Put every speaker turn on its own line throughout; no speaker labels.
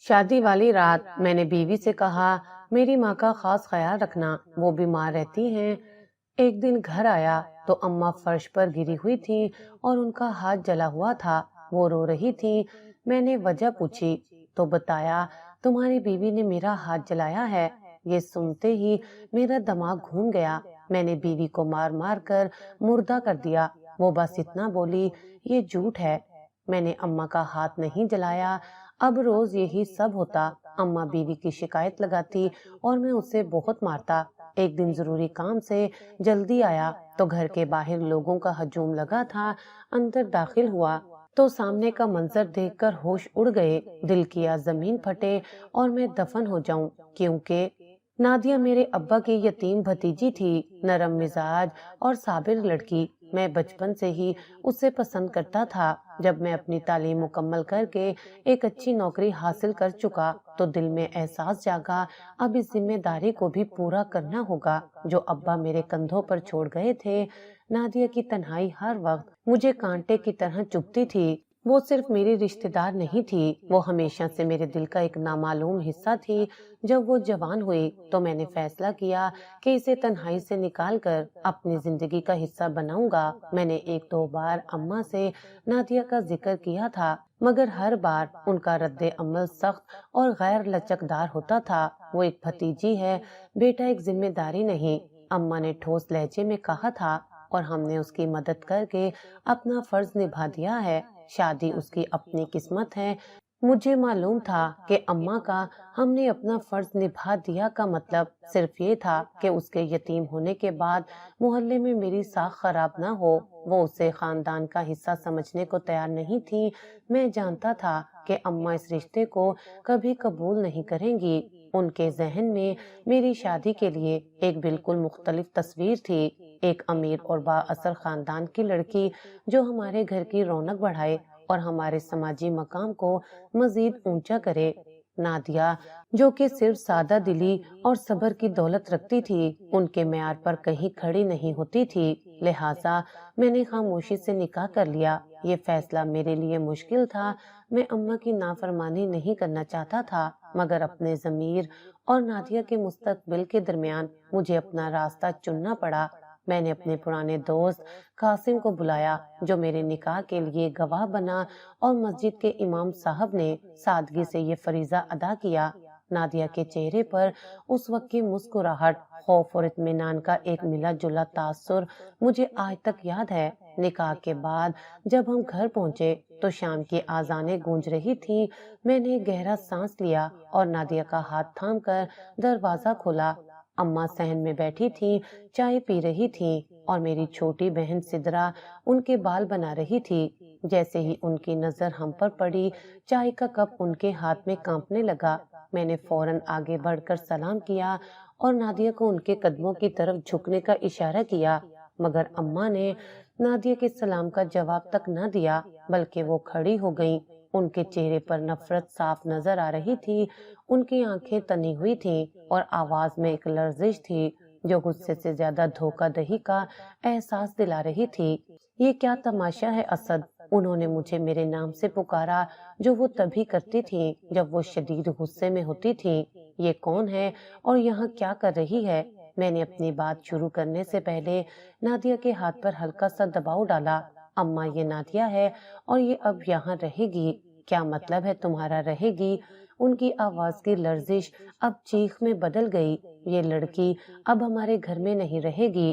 شادی والی رات میں نے بیوی سے کہا میری ماں کا خاص خیال رکھنا، وہ بیمار رہتی ہیں۔ ایک دن گھر آیا تو اماں فرش پر گری ہوئی تھی اور ان کا ہاتھ جلا ہوا تھا، وہ رو رہی تھی۔ میں نے وجہ پوچھی تو بتایا تمہاری بیوی نے میرا ہاتھ جلایا ہے۔ یہ سنتے ہی میرا دماغ گھوم گیا، میں نے بیوی کو مار مار کر مردہ کر دیا۔ وہ بس اتنا بولی یہ جھوٹ ہے، میں نے اماں کا ہاتھ نہیں جلایا۔ اب روز یہی سب ہوتا، اماں بیوی کی شکایت لگاتی اور میں اسے بہت مارتا۔ ایک دن ضروری کام سے جلدی آیا تو گھر کے باہر لوگوں کا ہجوم لگا تھا۔ اندر داخل ہوا تو سامنے کا منظر دیکھ کر ہوش اڑ گئے، دل کیا زمین پھٹے اور میں دفن ہو جاؤں، کیونکہ نادیہ میرے ابا کی یتیم بھتیجی تھی، نرم مزاج اور صابر لڑکی۔ میں بچپن سے ہی اسے پسند کرتا تھا۔ جب میں اپنی تعلیم مکمل کر کے ایک اچھی نوکری حاصل کر چکا تو دل میں احساس جاگا اب اس ذمہ داری کو بھی پورا کرنا ہوگا جو ابا میرے کندھوں پر چھوڑ گئے تھے۔ نادیہ کی تنہائی ہر وقت مجھے کانٹے کی طرح چبھتی تھی۔ وہ صرف میری رشتہ دار نہیں تھی، وہ ہمیشہ سے میرے دل کا ایک نامعلوم حصہ تھی۔ جب وہ جوان ہوئی تو میں نے فیصلہ کیا کہ اسے تنہائی سے نکال کر اپنی زندگی کا حصہ بناؤں گا۔ میں نے ایک دو بار اماں سے نادیہ کا ذکر کیا تھا، مگر ہر بار ان کا رد عمل سخت اور غیر لچکدار ہوتا تھا۔ وہ ایک بھتیجی ہے، بیٹا ایک ذمہ داری نہیں، اماں نے ٹھوس لہجے میں کہا تھا، اور ہم نے اس کی مدد کر کے اپنا فرض نبھا دیا ہے۔ شادی اس کی اپنی قسمت ہے۔ مجھے معلوم تھا کہ اماں کا ہم نے اپنا فرض نبھا دیا کا مطلب صرف یہ تھا کہ اس کے یتیم ہونے کے بعد محلے میں میری ساکھ خراب نہ ہو۔ وہ اسے خاندان کا حصہ سمجھنے کو تیار نہیں تھی۔ میں جانتا تھا کہ اماں اس رشتے کو کبھی قبول نہیں کریں گی۔ ان کے ذہن میں میری شادی کے لیے ایک بالکل مختلف تصویر تھی، ایک امیر اور با اثر خاندان کی لڑکی جو ہمارے گھر کی رونق بڑھائے اور ہمارے سماجی مقام کو مزید اونچا کرے۔ نادیہ جو کہ صرف سادہ دلی اور صبر کی دولت رکھتی تھی، ان کے معیار پر کہیں کھڑی نہیں ہوتی تھی، لہٰذا میں نے خاموشی سے نکاح کر لیا۔ یہ فیصلہ میرے لیے مشکل تھا، میں اماں کی نافرمانی نہیں کرنا چاہتا تھا، مگر اپنے ضمیر اور نادیہ کے مستقبل کے درمیان مجھے اپنا راستہ چننا پڑا۔ میں نے اپنے پرانے دوست قاسم کو بلایا جو میرے نکاح کے لیے گواہ بنا، اور مسجد کے امام صاحب نے سادگی سے یہ فریضہ ادا کیا۔ نادیہ کے چہرے پر اس وقت کی مسکراہٹ، خوف اور اطمینان کا ایک ملا جلا تاثر مجھے آج تک یاد ہے۔ نکاح کے بعد جب ہم گھر پہنچے تو شام کی آذانیں گونج رہی تھی۔ میں نے گہرا سانس لیا اور نادیہ کا ہاتھ تھام کر دروازہ کھولا۔ اماں صحن میں بیٹھی تھی، چائے پی رہی تھی، اور میری چھوٹی بہن سدرا ان کے بال بنا رہی تھی۔ جیسے ہی ان کی نظر ہم پر پڑی، چائے کا کپ ان کے ہاتھ میں کانپنے لگا۔ میں نے فوراً آگے بڑھ کر سلام کیا اور نادیہ کو ان کے قدموں کی طرف جھکنے کا اشارہ کیا، مگر اماں نے نادیہ کے سلام کا جواب تک نہ دیا، بلکہ وہ کھڑی ہو گئیں۔ ان کے چہرے پر نفرت صاف نظر آ رہی تھی، ان کی آنکھیں تنی ہوئی تھیں اور آواز میں ایک لرزش تھی جو غصے سے زیادہ دھوکہ دہی کا احساس دلا رہی تھی۔ یہ کیا تماشا ہے اسد؟ انہوں نے مجھے میرے نام سے پکارا جو وہ تبھی کرتی تھی جب وہ شدید غصے میں ہوتی تھی۔ یہ کون ہے اور یہاں کیا کر رہی ہے؟ میں نے اپنی بات شروع کرنے سے پہلے نادیہ کے ہاتھ پر ہلکا سا دباؤ ڈالا۔ اماں، یہ نادیہ ہے اور یہ اب یہاں رہے گی۔ کیا مطلب ہے تمہارا رہے گی؟ ان کی آواز کی لرزش اب چیخ میں بدل گئی۔ یہ لڑکی اب ہمارے گھر میں نہیں رہے گی۔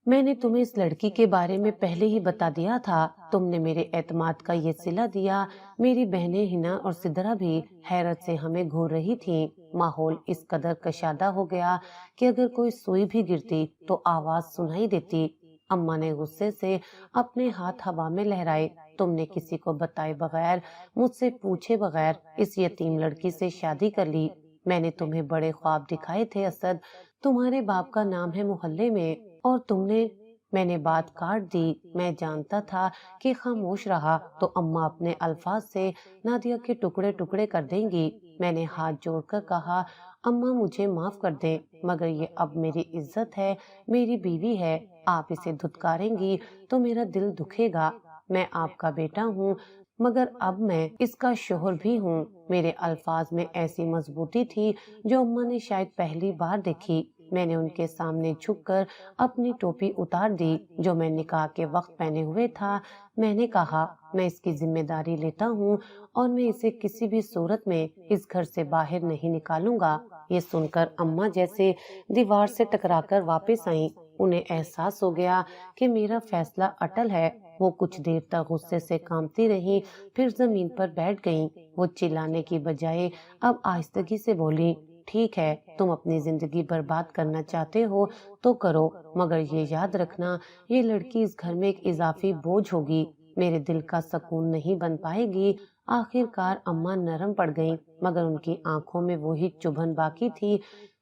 میں نے تمہیں اس لڑکی کے بارے میں پہلے ہی بتا دیا تھا، تم نے میرے اعتماد کا یہ صلہ دیا۔ میری بہنیں ہنا اور سدرا بھی حیرت سے ہمیں گھور رہی تھیں۔ ماحول اس قدر کشادہ ہو گیا کہ اگر کوئی سوئی بھی گرتی تو آواز سنائی دیتی۔ اماں نے غصے سے اپنے ہاتھ ہوا میں لہرائے۔ تم نے کسی کو بتائے بغیر، مجھ سے پوچھے بغیر اس یتیم لڑکی سے شادی کر لی۔ میں نے تمہیں بڑے خواب دکھائے تھے اسد، تمہارے باپ کا نام ہے محلے میں، اور تم نے… میں نے بات کاٹ دی۔ میں جانتا تھا کہ خاموش رہا تو اماں اپنے الفاظ سے نادیہ کے ٹکڑے ٹکڑے کر دیں گی۔ میں نے ہاتھ جوڑ کر کہا، اماں مجھے معاف کر دیں، مگر یہ اب میری عزت ہے، میری بیوی ہے، آپ اسے دھتکاریں گی تو میرا دل دکھے گا۔ میں آپ کا بیٹا ہوں، مگر اب میں اس کا شوہر بھی ہوں۔ میرے الفاظ میں ایسی مضبوطی تھی جو اماں نے شاید پہلی بار دیکھی۔ میں نے ان کے سامنے جھک کر اپنی ٹوپی اتار دی جو میں نکاح کے وقت پہنے ہوئے تھا۔ میں نے کہا، میں اس کی ذمہ داری لیتا ہوں اور میں اسے کسی بھی صورت میں اس گھر سے باہر نہیں نکالوں گا۔ یہ سن کر اماں جیسے دیوار سے ٹکرا کر واپس آئیں۔ انہیں احساس ہو گیا کہ میرا فیصلہ اٹل ہے۔ وہ کچھ دیر تک غصے سے کانپتی رہی، پھر زمین پر بیٹھ گئیں۔ وہ چلانے کی بجائے اب آہستگی سے بولی، ٹھیک ہے، تم اپنی زندگی برباد کرنا چاہتے ہو تو کرو، مگر یہ یاد رکھنا یہ لڑکی اس گھر میں ایک اضافی بوجھ ہوگی، میرے دل کا سکون نہیں بن پائے گی۔ آخر کار اماں نرم پڑ گئیں، مگر ان کی آنکھوں میں وہی چبھن باقی تھی۔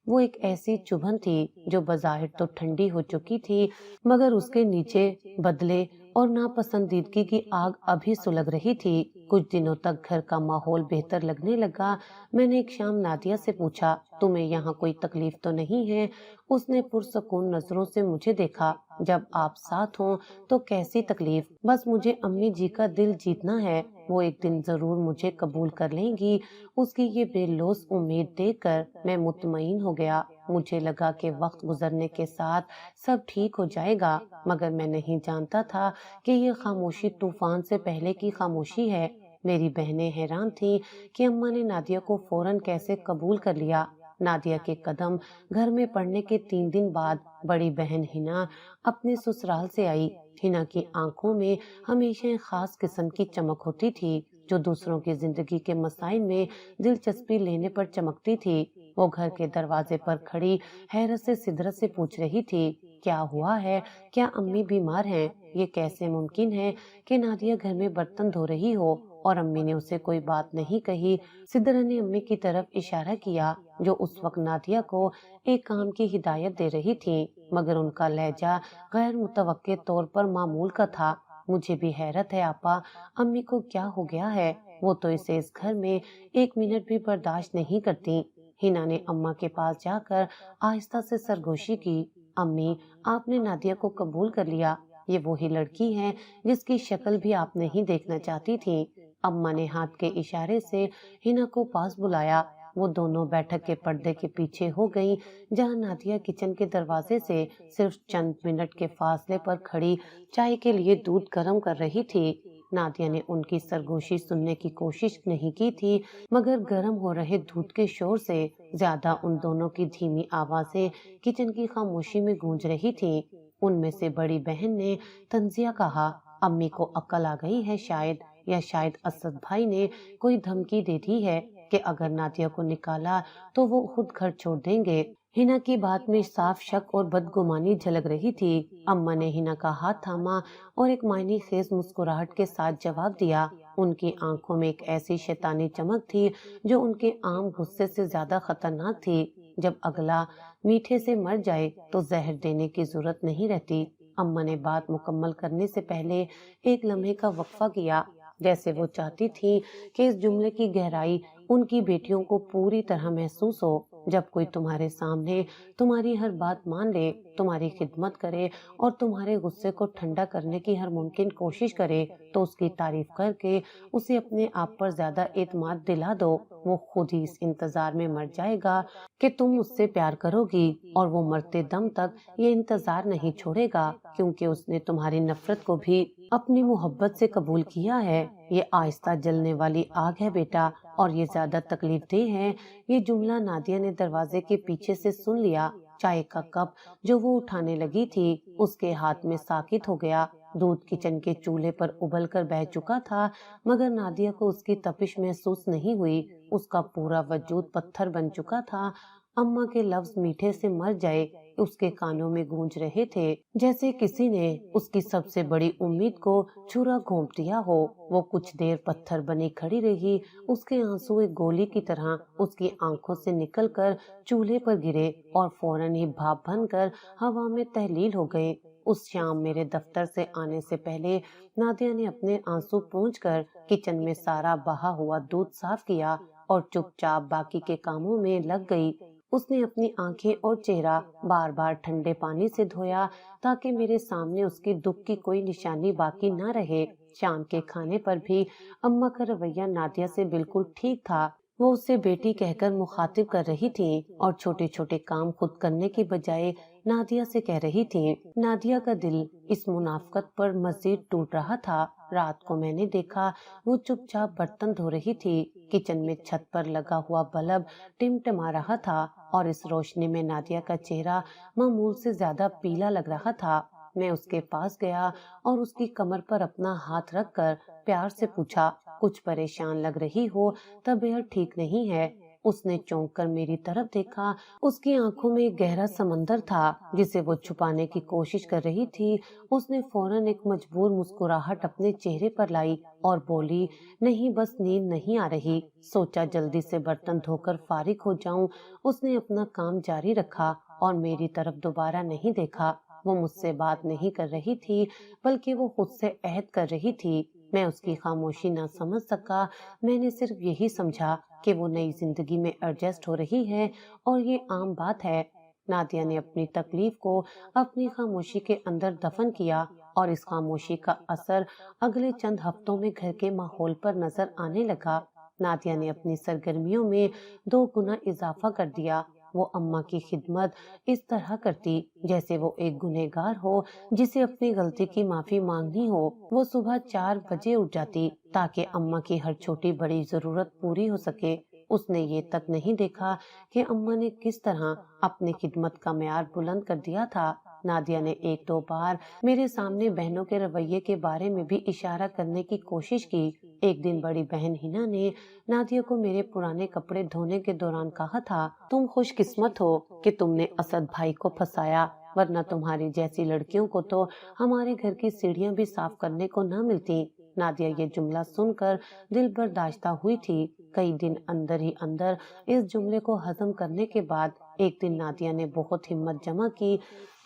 وہ ایک ایسی چبھن تھی جو بظاہر تو ٹھنڈی ہو چکی تھی، مگر اس کے نیچے بدلے اور ناپسندیدگی کی آگ ابھی سلگ رہی تھی۔ کچھ دنوں تک گھر کا ماحول بہتر لگنے لگا۔ میں نے ایک شام نادیہ سے پوچھا، تمہیں یہاں کوئی تکلیف تو نہیں ہے؟ اس نے پرسکون نظروں سے مجھے دیکھا، جب آپ ساتھ ہوں تو کیسی تکلیف، بس مجھے امی جی کا دل جیتنا ہے، وہ ایک دن ضرور مجھے قبول کر لیں گی۔ اس کی یہ بے لوث امید دیکھ کر میں مطمئن ہو گیا۔ مجھے لگا کہ وقت گزرنے کے ساتھ سب ٹھیک ہو جائے گا، مگر میں نہیں جانتا تھا کہ یہ خاموشی طوفان سے پہلے کی خاموشی ہے۔ میری بہنیں حیران تھیں کہ اماں نے نادیہ کو فوراً کیسے قبول کر لیا۔ نادیہ کے قدم گھر میں پڑنے کے 3 دن بعد بڑی بہن ہنا اپنے سسرال سے آئی۔ ہنا کی آنکھوں میں ہمیشہ ایک خاص قسم کی چمک ہوتی تھی جو دوسروں کی زندگی کے مسائل میں دلچسپی لینے پر چمکتی تھی۔ وہ گھر کے دروازے پر کھڑی حیرت سے سدرت سے پوچھ رہی تھی، کیا ہوا ہے؟ کیا امی بیمار ہیں؟ یہ کیسے ممکن ہے کہ نادیہ گھر میں برتن دھو رہی ہو اور امی نے اسے کوئی بات نہیں کہی؟ سدرا نے امی کی طرف اشارہ کیا جو اس وقت نادیہ کو ایک کام کی ہدایت دے رہی تھی، مگر ان کا لہجہ غیر متوقع طور پر معمول کا تھا۔ مجھے بھی حیرت ہے آپا، امی کو کیا ہو گیا ہے؟ وہ تو اسے اس گھر میں 1 منٹ بھی برداشت نہیں کرتی۔ ہنا نے اماں کے پاس جا کر آہستہ سے سرگوشی کی، امی، آپ نے نادیہ کو قبول کر لیا، یہ وہی لڑکی ہے جس کی شکل بھی آپ نہیں دیکھنا چاہتی تھی۔ اماں نے ہاتھ کے اشارے سے ہنا کو پاس بلایا۔ وہ دونوں بیٹھک کے پردے کے پیچھے ہو گئیں جہاں نادیہ کچن کے دروازے سے صرف چند منٹ کے فاصلے پر کھڑی چائے کے لیے دودھ گرم کر رہی تھی۔ نادیہ نے ان کی سرگوشی سننے کی کوشش نہیں کی تھی، مگر گرم ہو رہے دودھ کے شور سے زیادہ ان دونوں کی دھیمی آوازیں کچن کی خاموشی میں گونج رہی تھی۔ ان میں سے بڑی بہن نے تنزیہ کہا، امی کو عقل آ گئی ہے شاید، یا شاید اسد بھائی نے کوئی دھمکی دے دی ہے کہ اگر نادیہ کو نکالا تو وہ خود گھر چھوڑ دیں گے۔ ہنا کی بات میں صاف شک اور بدگمانی جھلک رہی تھی۔ اماں نے ہنا کا ہاتھ تھاما اور ایک معنی خیز مسکراہٹ کے ساتھ جواب دیا۔ ان کی آنکھوں میں ایک ایسی شیطانی چمک تھی جو ان کے عام غصے سے زیادہ خطرناک تھی۔ جب اگلا میٹھے سے مر جائے تو زہر دینے کی ضرورت نہیں رہتی۔ اماں نے بات مکمل کرنے سے پہلے ایک لمحے کا وقفہ کیا، جیسے وہ چاہتی تھی کہ اس جملے کی گہرائی ان کی بیٹیوں کو پوری طرح محسوس ہو۔ جب کوئی تمہارے سامنے تمہاری ہر بات مان لے، تمہاری خدمت کرے اور تمہارے غصے کو ٹھنڈا کرنے کی ہر ممکن کوشش کرے تو اس کی تعریف کر کے اسے اپنے آپ پر زیادہ اعتماد دلا دو۔ وہ خود ہی اس انتظار میں مر جائے گا کہ تم اس سے پیار کرو گی، اور وہ مرتے دم تک یہ انتظار نہیں چھوڑے گا، کیونکہ اس نے تمہاری نفرت کو بھی اپنی محبت سے قبول کیا ہے۔ یہ آہستہ جلنے والی آگ ہے بیٹا، اور یہ زیادہ تکلیف دہ ہے۔ یہ جملہ نادیہ نے دروازے کے پیچھے سے سن لیا۔ چائے کا کپ جو وہ اٹھانے لگی تھی اس کے ہاتھ میں ساکت ہو گیا۔ دودھ کچن کے چولہے پر ابل کر بہہ چکا تھا، مگر نادیہ کو اس کی تپش محسوس نہیں ہوئی۔ اس کا پورا وجود پتھر بن چکا تھا۔ اماں کے لفظ میٹھے سے مر جائے اس کے کانوں میں گونج رہے تھے، جیسے کسی نے اس کی سب سے بڑی امید کو چھرا گھونپ دیا ہو۔ وہ کچھ دیر پتھر بنی کھڑی رہی، اس کے آنسو ایک گولی کی طرح اس کی آنکھوں سے نکل کر چولہے پر گرے اور فوراً ہی بھاپ بن کر ہوا میں تحلیل ہو گئے۔ اس شام میرے دفتر سے آنے سے پہلے نادیہ نے اپنے آنسو پونچھ کر کچن میں سارا بہا ہوا دودھ صاف کیا اور چپ چاپ باقی کے کاموں میں لگ گئی۔ اس نے اپنی آنکھیں اور چہرہ بار بار ٹھنڈے پانی سے دھویا تاکہ میرے سامنے اس کی دکھ کی کوئی نشانی باقی نہ رہے۔ شام کے کھانے پر بھی اماں کا رویہ نادیہ سے بالکل ٹھیک تھا۔ وہ اسے بیٹی کہہ کر مخاطب کر رہی تھی اور چھوٹے چھوٹے کام خود کرنے کی بجائے نادیہ سے کہہ رہی تھی۔ نادیہ کا دل اس منافقت پر مزید ٹوٹ رہا تھا۔ رات کو میں نے دیکھا وہ چپ چاپ برتن دھو رہی تھی۔ کچن میں چھت پر لگا ہوا بلب ٹمٹما رہا تھا اور اس روشنی میں نادیہ کا چہرہ معمول سے زیادہ پیلا لگ رہا تھا۔ میں اس کے پاس گیا اور اس کی کمر پر اپنا ہاتھ رکھ کر پیار سے پوچھا، کچھ پریشان لگ رہی ہو، طبیعت ٹھیک نہیں ہے؟ اس نے چونک کر میری طرف دیکھا۔ اس کی آنکھوں میں ایک گہرا سمندر تھا جسے وہ چھپانے کی کوشش کر رہی تھی۔ اس نے فوراً ایک مجبور مسکراہٹ اپنے چہرے پر لائی اور بولی، نہیں بس نیند نہیں آ رہی، سوچا جلدی سے برتن دھو کر فارغ ہو جاؤں۔ اس نے اپنا کام جاری رکھا اور میری طرف دوبارہ نہیں دیکھا۔ وہ مجھ سے بات نہیں کر رہی تھی بلکہ وہ خود سے عہد کر رہی تھی۔ میں اس کی خاموشی نہ سمجھ سکا۔ میں نے صرف یہی سمجھا کہ وہ نئی زندگی میں ایڈجسٹ ہو رہی ہے اور یہ عام بات ہے۔ نادیہ نے اپنی تکلیف کو اپنی خاموشی کے اندر دفن کیا اور اس خاموشی کا اثر اگلے چند ہفتوں میں گھر کے ماحول پر نظر آنے لگا۔ نادیہ نے اپنی سرگرمیوں میں 2 گنا اضافہ کر دیا۔ وہ اماں کی خدمت اس طرح کرتی جیسے وہ ایک گنہگار ہو جسے اپنی غلطی کی معافی مانگنی ہو۔ وہ صبح 4 بجے اٹھ جاتی تاکہ اماں کی ہر چھوٹی بڑی ضرورت پوری ہو سکے۔ اس نے یہ تک نہیں دیکھا کہ اماں نے کس طرح اپنی خدمت کا معیار بلند کر دیا تھا۔ نادیہ نے 1-2 بار میرے سامنے بہنوں کے رویے کے بارے میں بھی اشارہ کرنے کی کوشش کی۔ ایک دن بڑی بہن ہنا نے نادیہ کو میرے پرانے کپڑے دھونے کے دوران کہا تھا، تم خوش قسمت ہو کہ تم نے اسد بھائی کو پھنسایا، ورنہ تمہاری جیسی لڑکیوں کو تو ہمارے گھر کی سیڑھیاں بھی صاف کرنے کو نہ ملتی۔ نادیہ یہ جملہ سن کر دل برداشتہ ہوئی تھی۔ کئی دن اندر ہی اندر اس جملے کو ہضم کرنے کے بعد ایک دن نادیہ نے بہت ہمت جمع کی۔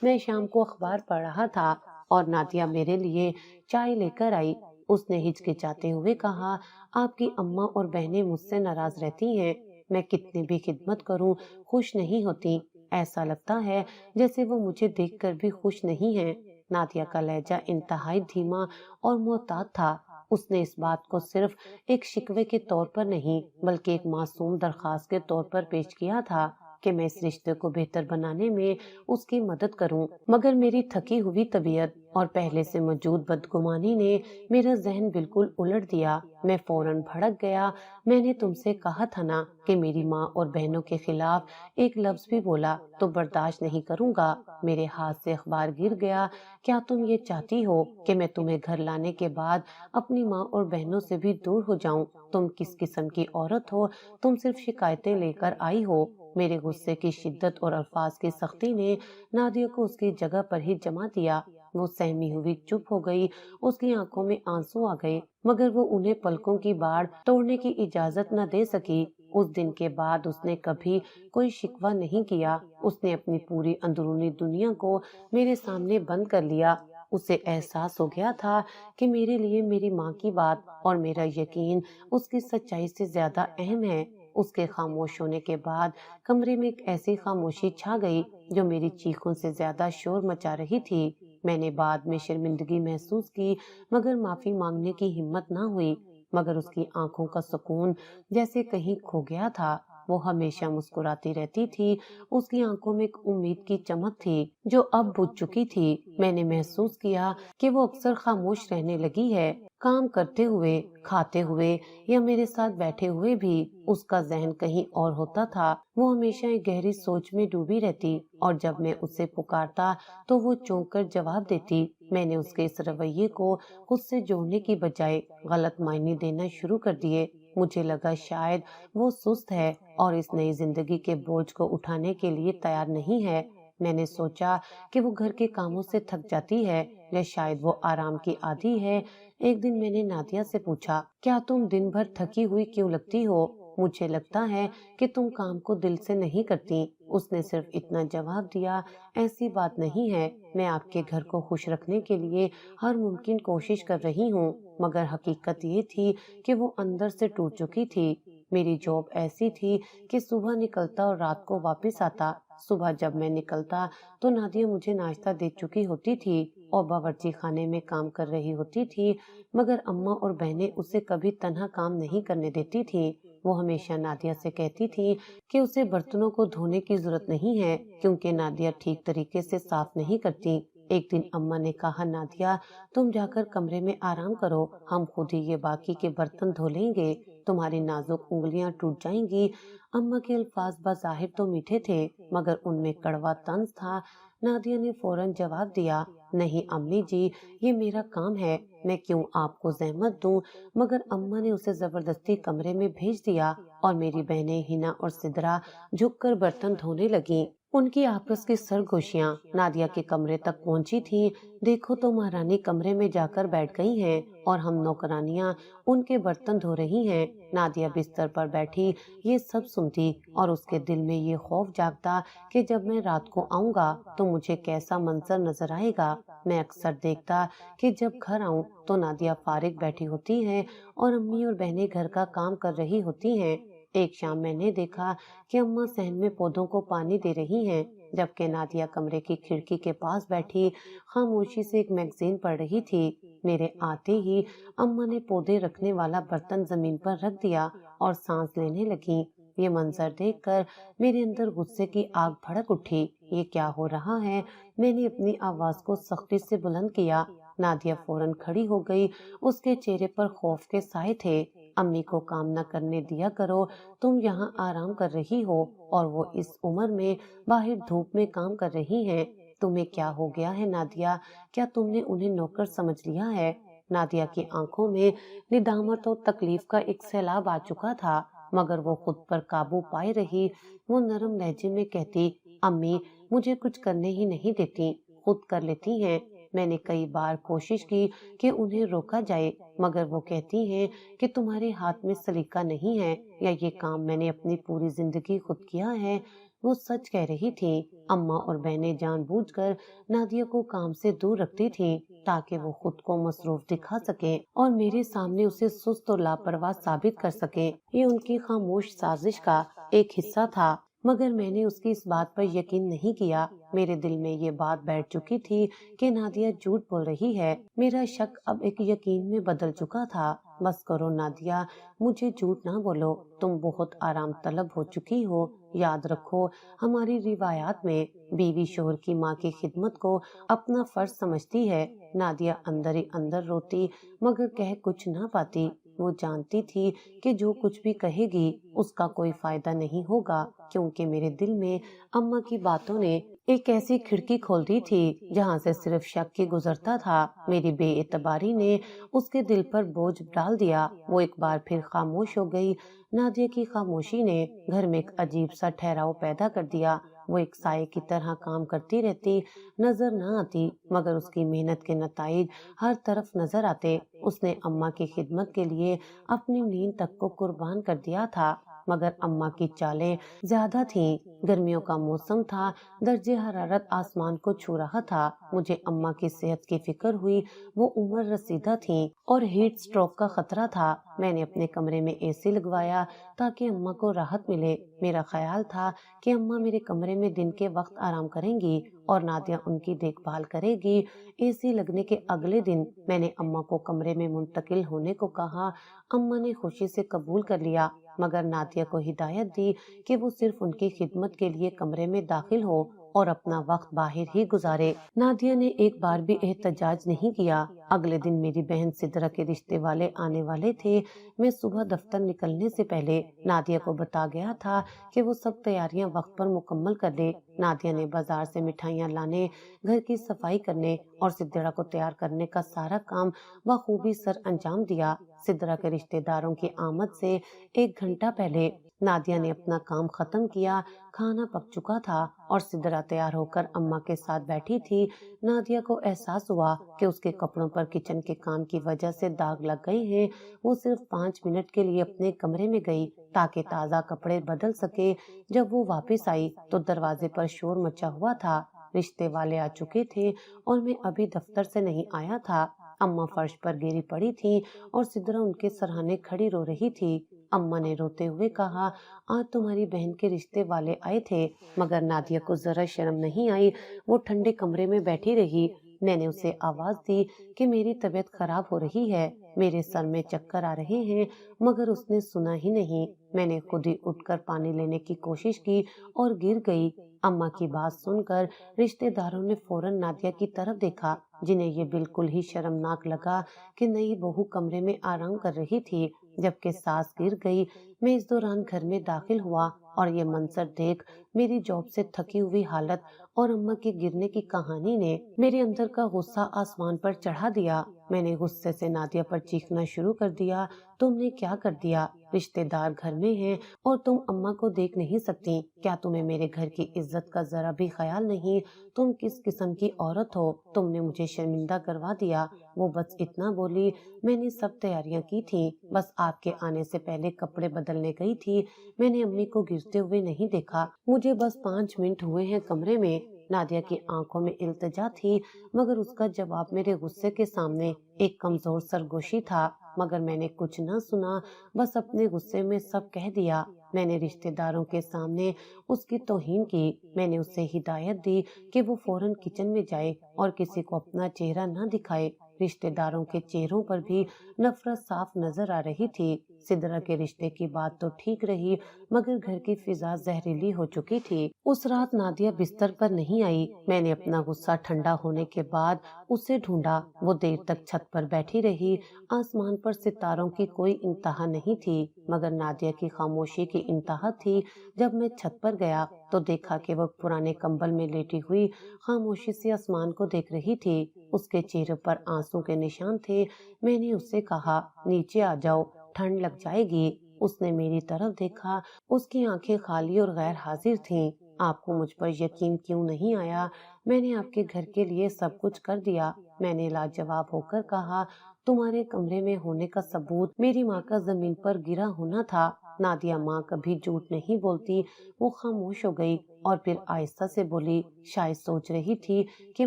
میں شام کو اخبار پڑھ رہا تھا اور نادیہ میرے لیے چائے لے کر آئی۔ اس نے ہچکچاتے ہوئے کہا، آپ کی اماں اور بہنیں مجھ سے ناراض رہتی ہیں، میں کتنی بھی خدمت کروں خوش نہیں ہوتی، ایسا لگتا ہے جیسے وہ مجھے دیکھ کر بھی خوش نہیں ہیں۔ نادیہ کا لہجہ انتہائی دھیما اور محتاط تھا۔ اس نے اس بات کو صرف ایک شکوے کے طور پر نہیں بلکہ ایک معصوم درخواست کے طور پر پیش کیا تھا کہ میں اس رشتے کو بہتر بنانے میں اس کی مدد کروں، مگر میری تھکی ہوئی طبیعت اور پہلے سے موجود بدگمانی نے میرا ذہن بالکل الٹ دیا۔ میں فوراً بھڑک گیا۔ میں نے تم سے کہا تھا نا کہ میری ماں اور بہنوں کے خلاف ایک لفظ بھی بولا تو برداشت نہیں کروں گا۔ میرے ہاتھ سے اخبار گر گیا۔ کیا تم یہ چاہتی ہو کہ میں تمہیں گھر لانے کے بعد اپنی ماں اور بہنوں سے بھی دور ہو جاؤں؟ تم کس قسم کی عورت ہو؟ تم صرف شکایتیں لے کر آئی ہو۔ میرے غصے کی شدت اور الفاظ کی سختی نے نادیہ کو اس کی جگہ پر ہی جما دیا۔ وہ سہمی ہوئی چپ ہو گئی۔ اس کی آنکھوں میں آنسو آ گئے مگر وہ انہیں پلکوں کی باڑ توڑنے کی اجازت نہ دے سکی۔ اس دن کے بعد اس نے کبھی کوئی شکوہ نہیں کیا۔ اس نے اپنی پوری اندرونی دنیا کو میرے سامنے بند کر لیا۔ اسے احساس ہو گیا تھا کہ میرے لیے میری ماں کی بات اور میرا یقین اس کی سچائی سے زیادہ اہم ہے۔ اس کے خاموش ہونے کے بعد کمرے میں ایک ایسی خاموشی چھا گئی جو میری چیخوں سے زیادہ شور مچا رہی تھی۔ میں نے بعد میں شرمندگی محسوس کی مگر معافی مانگنے کی ہمت نہ ہوئی۔ مگر اس کی آنکھوں کا سکون جیسے کہیں کھو گیا تھا۔ وہ ہمیشہ مسکراتی رہتی تھی۔ اس کی آنکھوں میں ایک امید کی چمک تھی جو اب بجھ چکی تھی۔ میں نے محسوس کیا کہ وہ اکثر خاموش رہنے لگی ہے۔ کام کرتے ہوئے، کھاتے ہوئے یا میرے ساتھ بیٹھے ہوئے بھی اس کا ذہن کہیں اور ہوتا تھا۔ وہ ہمیشہ ایک گہری سوچ میں ڈوبی رہتی اور جب میں اسے پکارتا تو وہ چونک کر جواب دیتی۔ میں نے اس کے اس رویے کو خود سے جوڑنے کی بجائے غلط معنی دینا شروع کر دیے۔ مجھے لگا شاید وہ سست ہے اور اس نئی زندگی کے بوجھ کو اٹھانے کے لیے تیار نہیں ہے۔ میں نے سوچا کہ وہ گھر کے کاموں سے تھک جاتی ہے یا شاید وہ آرام کی عادی ہے۔ ایک دن میں نے نادیہ سے پوچھا، کیا تم دن بھر تھکی ہوئی کیوں لگتی ہو؟ مجھے لگتا ہے کہ تم کام کو دل سے نہیں کرتی۔ اس نے صرف اتنا جواب دیا، ایسی بات نہیں ہے، میں آپ کے گھر کو خوش رکھنے کے لیے ہر ممکن کوشش کر رہی ہوں، مگر حقیقت یہ تھی کہ وہ اندر سے ٹوٹ چکی تھی۔ میری جاب ایسی تھی کہ صبح نکلتا اور رات کو واپس آتا۔ صبح جب میں نکلتا تو نادیہ مجھے ناشتہ دے چکی ہوتی تھی اور باورچی خانے میں کام کر رہی ہوتی تھی، مگر اماں اور بہنیں اسے کبھی تنہا کام نہیں کرنے دیتی تھی۔ وہ ہمیشہ نادیہ سے کہتی تھی کہ اسے برتنوں کو دھونے کی ضرورت نہیں ہے کیونکہ نادیہ ٹھیک طریقے سے صاف نہیں کرتی۔ ایک دن اماں نے کہا، نادیہ تم جا کر کمرے میں آرام کرو، ہم خود ہی یہ باقی کے برتن دھو لیں گے، تمہاری نازک انگلیاں ٹوٹ جائیں گی۔ اماں کے الفاظ بظاہر تو میٹھے تھے مگر ان میں کڑوا طنز تھا۔ نادیہ نے فوراً جواب دیا، نہیں امی جی، یہ میرا کام ہے، میں کیوں آپ کو زحمت دوں؟ مگر اماں نے اسے زبردستی کمرے میں بھیج دیا اور میری بہنیں ہنا اور سدرا جھک کر برتن دھونے لگیں۔ ان کی آپس کی سرگوشیاں نادیہ کے کمرے تک پہنچی تھیں۔ دیکھو تو مہارانی کمرے میں جا کر بیٹھ گئی ہیں اور ہم نوکرانیاں ان کے برتن دھو رہی ہیں۔ نادیہ بستر پر بیٹھی یہ سب سنتی اور اس کے دل میں یہ خوف جاگتا کہ جب میں رات کو آؤں گا تو مجھے کیسا منظر نظر آئے گا۔ میں اکثر دیکھتا کہ جب گھر آؤں تو نادیہ فارغ بیٹھی ہوتی ہے اور امی اور بہنیں گھر کا کام کر رہی ہوتی ہیں۔ ایک شام میں نے دیکھا کہ اماں صحن میں پودوں کو پانی دے رہی ہیں جبکہ نادیہ کمرے کی کھڑکی کے پاس بیٹھی خاموشی سے ایک میگزین پڑھ رہی تھی۔ میرے آتے ہی اماں نے پودے رکھنے والا برتن زمین پر رکھ دیا اور سانس لینے لگی۔ یہ منظر دیکھ کر میرے اندر غصے کی آگ بھڑک اٹھی۔ یہ کیا ہو رہا ہے؟ میں نے اپنی آواز کو سختی سے بلند کیا۔ نادیہ فوراً کھڑی ہو گئی، اس کے چہرے پر خوف کے سائے تھے۔ امی کو کام نہ کرنے دیا کرو، تم یہاں آرام کر رہی ہو اور وہ اس عمر میں باہر دھوپ میں کام کر رہی ہیں۔ تمہیں کیا ہو گیا ہے نادیہ؟ کیا تم نے انہیں نوکر سمجھ لیا ہے؟ نادیہ کی آنکھوں میں ندامت اور تکلیف کا ایک سیلاب آ چکا تھا مگر وہ خود پر قابو پائے رہی۔ وہ نرم لہجے میں کہتی، امی مجھے کچھ کرنے ہی نہیں دیتی، خود کر لیتی ہیں۔ میں نے کئی بار کوشش کی کہ انہیں روکا جائے مگر وہ کہتی ہیں کہ تمہارے ہاتھ میں سلیقہ نہیں ہے یا یہ کام میں نے اپنی پوری زندگی خود کیا ہے۔ وہ سچ کہہ رہی تھی۔ اماں اور بہنیں جان بوجھ کر نادیہ کو کام سے دور رکھتی تھی تاکہ وہ خود کو مصروف دکھا سکے اور میرے سامنے اسے سست اور لاپرواہ ثابت کر سکے۔ یہ ان کی خاموش سازش کا ایک حصہ تھا مگر میں نے اس کی اس بات پر یقین نہیں کیا۔ میرے دل میں یہ بات بیٹھ چکی تھی کہ نادیہ جھوٹ بول رہی ہے۔ میرا شک اب ایک یقین میں بدل چکا تھا۔ بس کرو نادیہ، مجھے جھوٹ نہ بولو، تم بہت آرام طلب ہو چکی ہو۔ یاد رکھو ہماری روایات میں بیوی شوہر کی ماں کی خدمت کو اپنا فرض سمجھتی ہے۔ نادیہ اندر ہی اندر روتی مگر کہہ کچھ نہ پاتی۔ وہ جانتی تھی کہ جو کچھ بھی کہے گی اس کا کوئی فائدہ نہیں ہوگا کیونکہ میرے دل میں اماں کی باتوں نے ایک ایسی کھڑکی کھول دی تھی جہاں سے صرف شک ہی گزرتا تھا۔ میری بے اعتباری نے اس کے دل پر بوجھ ڈال دیا۔ وہ ایک بار پھر خاموش ہو گئی۔ نادیہ کی خاموشی نے گھر میں ایک عجیب سا ٹھہراؤ پیدا کر دیا۔ وہ ایک سائے کی طرح کام کرتی رہتی، نظر نہ آتی مگر اس کی محنت کے نتائج ہر طرف نظر آتے۔ اس نے اماں کی خدمت کے لیے اپنی نیند تک کو قربان کر دیا تھا مگر اماں کی چالیں زیادہ تھیں۔ گرمیوں کا موسم تھا، درجہ حرارت آسمان کو چھو رہا تھا۔ مجھے اماں کی صحت کی فکر ہوئی، وہ عمر رسیدہ تھیں اور ہیٹ سٹروک کا خطرہ تھا۔ میں نے اپنے کمرے میں اے سی لگوایا تاکہ اماں کو راحت ملے۔ میرا خیال تھا کہ اماں میرے کمرے میں دن کے وقت آرام کریں گی اور نادیہ ان کی دیکھ بھال کرے گی۔ اے سی لگنے کے اگلے دن میں نے اماں کو کمرے میں منتقل ہونے کو کہا۔ اماں نے خوشی سے قبول کر لیا مگر نادیہ کو ہدایت دی کہ وہ صرف ان کی خدمت کے لیے کمرے میں داخل ہو اور اپنا وقت باہر ہی گزارے۔ نادیہ نے ایک بار بھی احتجاج نہیں کیا۔ اگلے دن میری بہن سدرا کے رشتے والے آنے والے تھے۔ میں صبح دفتر نکلنے سے پہلے نادیہ کو بتا گیا تھا کہ وہ سب تیاریاں وقت پر مکمل کر لے۔ نادیہ نے بازار سے مٹھائیاں لانے، گھر کی صفائی کرنے اور سدرا کو تیار کرنے کا سارا کام بخوبی سر انجام دیا۔ سدرا کے رشتے داروں کی آمد سے ایک گھنٹہ پہلے نادیہ نے اپنا کام ختم کیا۔ کھانا پک چکا تھا اور سدرا تیار ہو کر اماں کے ساتھ بیٹھی تھی۔ نادیہ کو احساس ہوا کہ اس کے کپڑوں پر کچن کے کام کی وجہ سے داغ لگ گئے ہیں۔ وہ صرف 5 منٹ کے لیے اپنے کمرے میں گئی تاکہ تازہ کپڑے بدل سکے۔ جب وہ واپس آئی تو دروازے پر شور مچا ہوا تھا۔ رشتے والے آ چکے تھے اور میں ابھی دفتر سے نہیں آیا تھا۔ اماں فرش پر گری پڑی تھی اور سدرا ان کے سرہانے کھڑی رو رہی تھی۔ اماں نے روتے ہوئے کہا، آج تمہاری بہن کے رشتے والے آئے تھے۔ مگر نادیہ کو ذرا شرم نہیں آئی۔ وہ ٹھنڈے کمرے میں بیٹھی رہی میں نے اسے آواز دی کہ میری طبیعت خراب ہو رہی ہے، میرے سر میں چکر آ رہے ہیں، مگر اس نے سنا ہی نہیں۔ میں نے خود ہی اٹھ کر پانی لینے کی کوشش کی اور گر گئی۔ اماں کی بات سن کر رشتہ داروں نے فوراً نادیہ کی طرف دیکھا، جنہیں یہ بالکل ہی شرمناک لگا کہ نئی بہو کمرے میں آرام کر رہی تھی جبکہ ساس گر گئی۔ میں اس دوران گھر میں داخل ہوا اور یہ منظر دیکھ میری جاب سے تھکی ہوئی حالت اور اماں کے گرنے کی کہانی نے میرے اندر کا غصہ آسمان پر چڑھا دیا۔ میں نے غصے سے نادیہ پر چیخنا شروع کر دیا، تم نے کیا کر دیا؟ رشتہ دار گھر میں ہیں اور تم اماں کو دیکھ نہیں سکتی؟ کیا تمہیں میرے گھر کی عزت کا ذرا بھی خیال نہیں؟ تم کس قسم کی عورت ہو؟ تم نے مجھے شرمندہ کروا دیا۔ وہ بس اتنا بولی۔ میں نے سب تیاریاں کی تھی، بس آپ کے آنے سے پہلے کپڑے بدلنے گئی تھی۔ میں نے امی کو گرتے ہوئے نہیں دیکھا، مجھے بس 5 منٹ ہوئے ہیں کمرے میں۔ نادیہ کی آنکھوں میں التجا تھی، مگر اس کا جواب میرے غصے کے سامنے ایک کمزور سرگوشی تھا۔ مگر میں نے کچھ نہ سنا، بس اپنے غصے میں سب کہہ دیا۔ میں نے رشتہ داروں کے سامنے اس کی توہین کی۔ میں نے اسے ہدایت دی کہ وہ فوراً کچن میں جائے اور کسی کو اپنا چہرہ نہ دکھائے۔ رشتہ داروں کے چہروں پر بھی نفرت صاف نظر آ رہی تھی۔ سدرا کے رشتے کی بات تو ٹھیک رہی، مگر گھر کی فضا زہریلی ہو چکی تھی۔ اس رات نادیہ بستر پر نہیں آئی۔ میں نے اپنا غصہ ٹھنڈا ہونے کے بعد اسے ڈھونڈا۔ وہ دیر تک چھت پر بیٹھی رہی۔ آسمان پر ستاروں کی کوئی انتہا نہیں تھی، مگر نادیہ کی خاموشی کی انتہا تھی۔ جب میں چھت پر گیا تو دیکھا کہ وہ پرانے کمبل میں لیٹی ہوئی خاموشی سے آسمان کو دیکھ رہی تھی۔ اس کے چہرے پر آنسو کے نشان تھے۔ میں نے اس سے کہا، نیچے آ جاؤ، ٹھنڈ لگ جائے گی۔ اس نے میری طرف دیکھا۔ اس کی آنکھیں خالی اور غیر حاضر تھیں۔ آپ کو مجھ پر یقین کیوں نہیں آیا؟ میں نے آپ کے گھر کے لیے سب کچھ کر دیا۔ میں نے لاجواب ہو کر کہا، تمہارے کمرے میں ہونے کا ثبوت میری ماں کا زمین پر گرا ہونا تھا۔ نادیہ ماں کبھی جھوٹ نہیں بولتی۔ وہ خاموش ہو گئی اور پھر آہستہ سے بولی، شاید سوچ رہی تھی کہ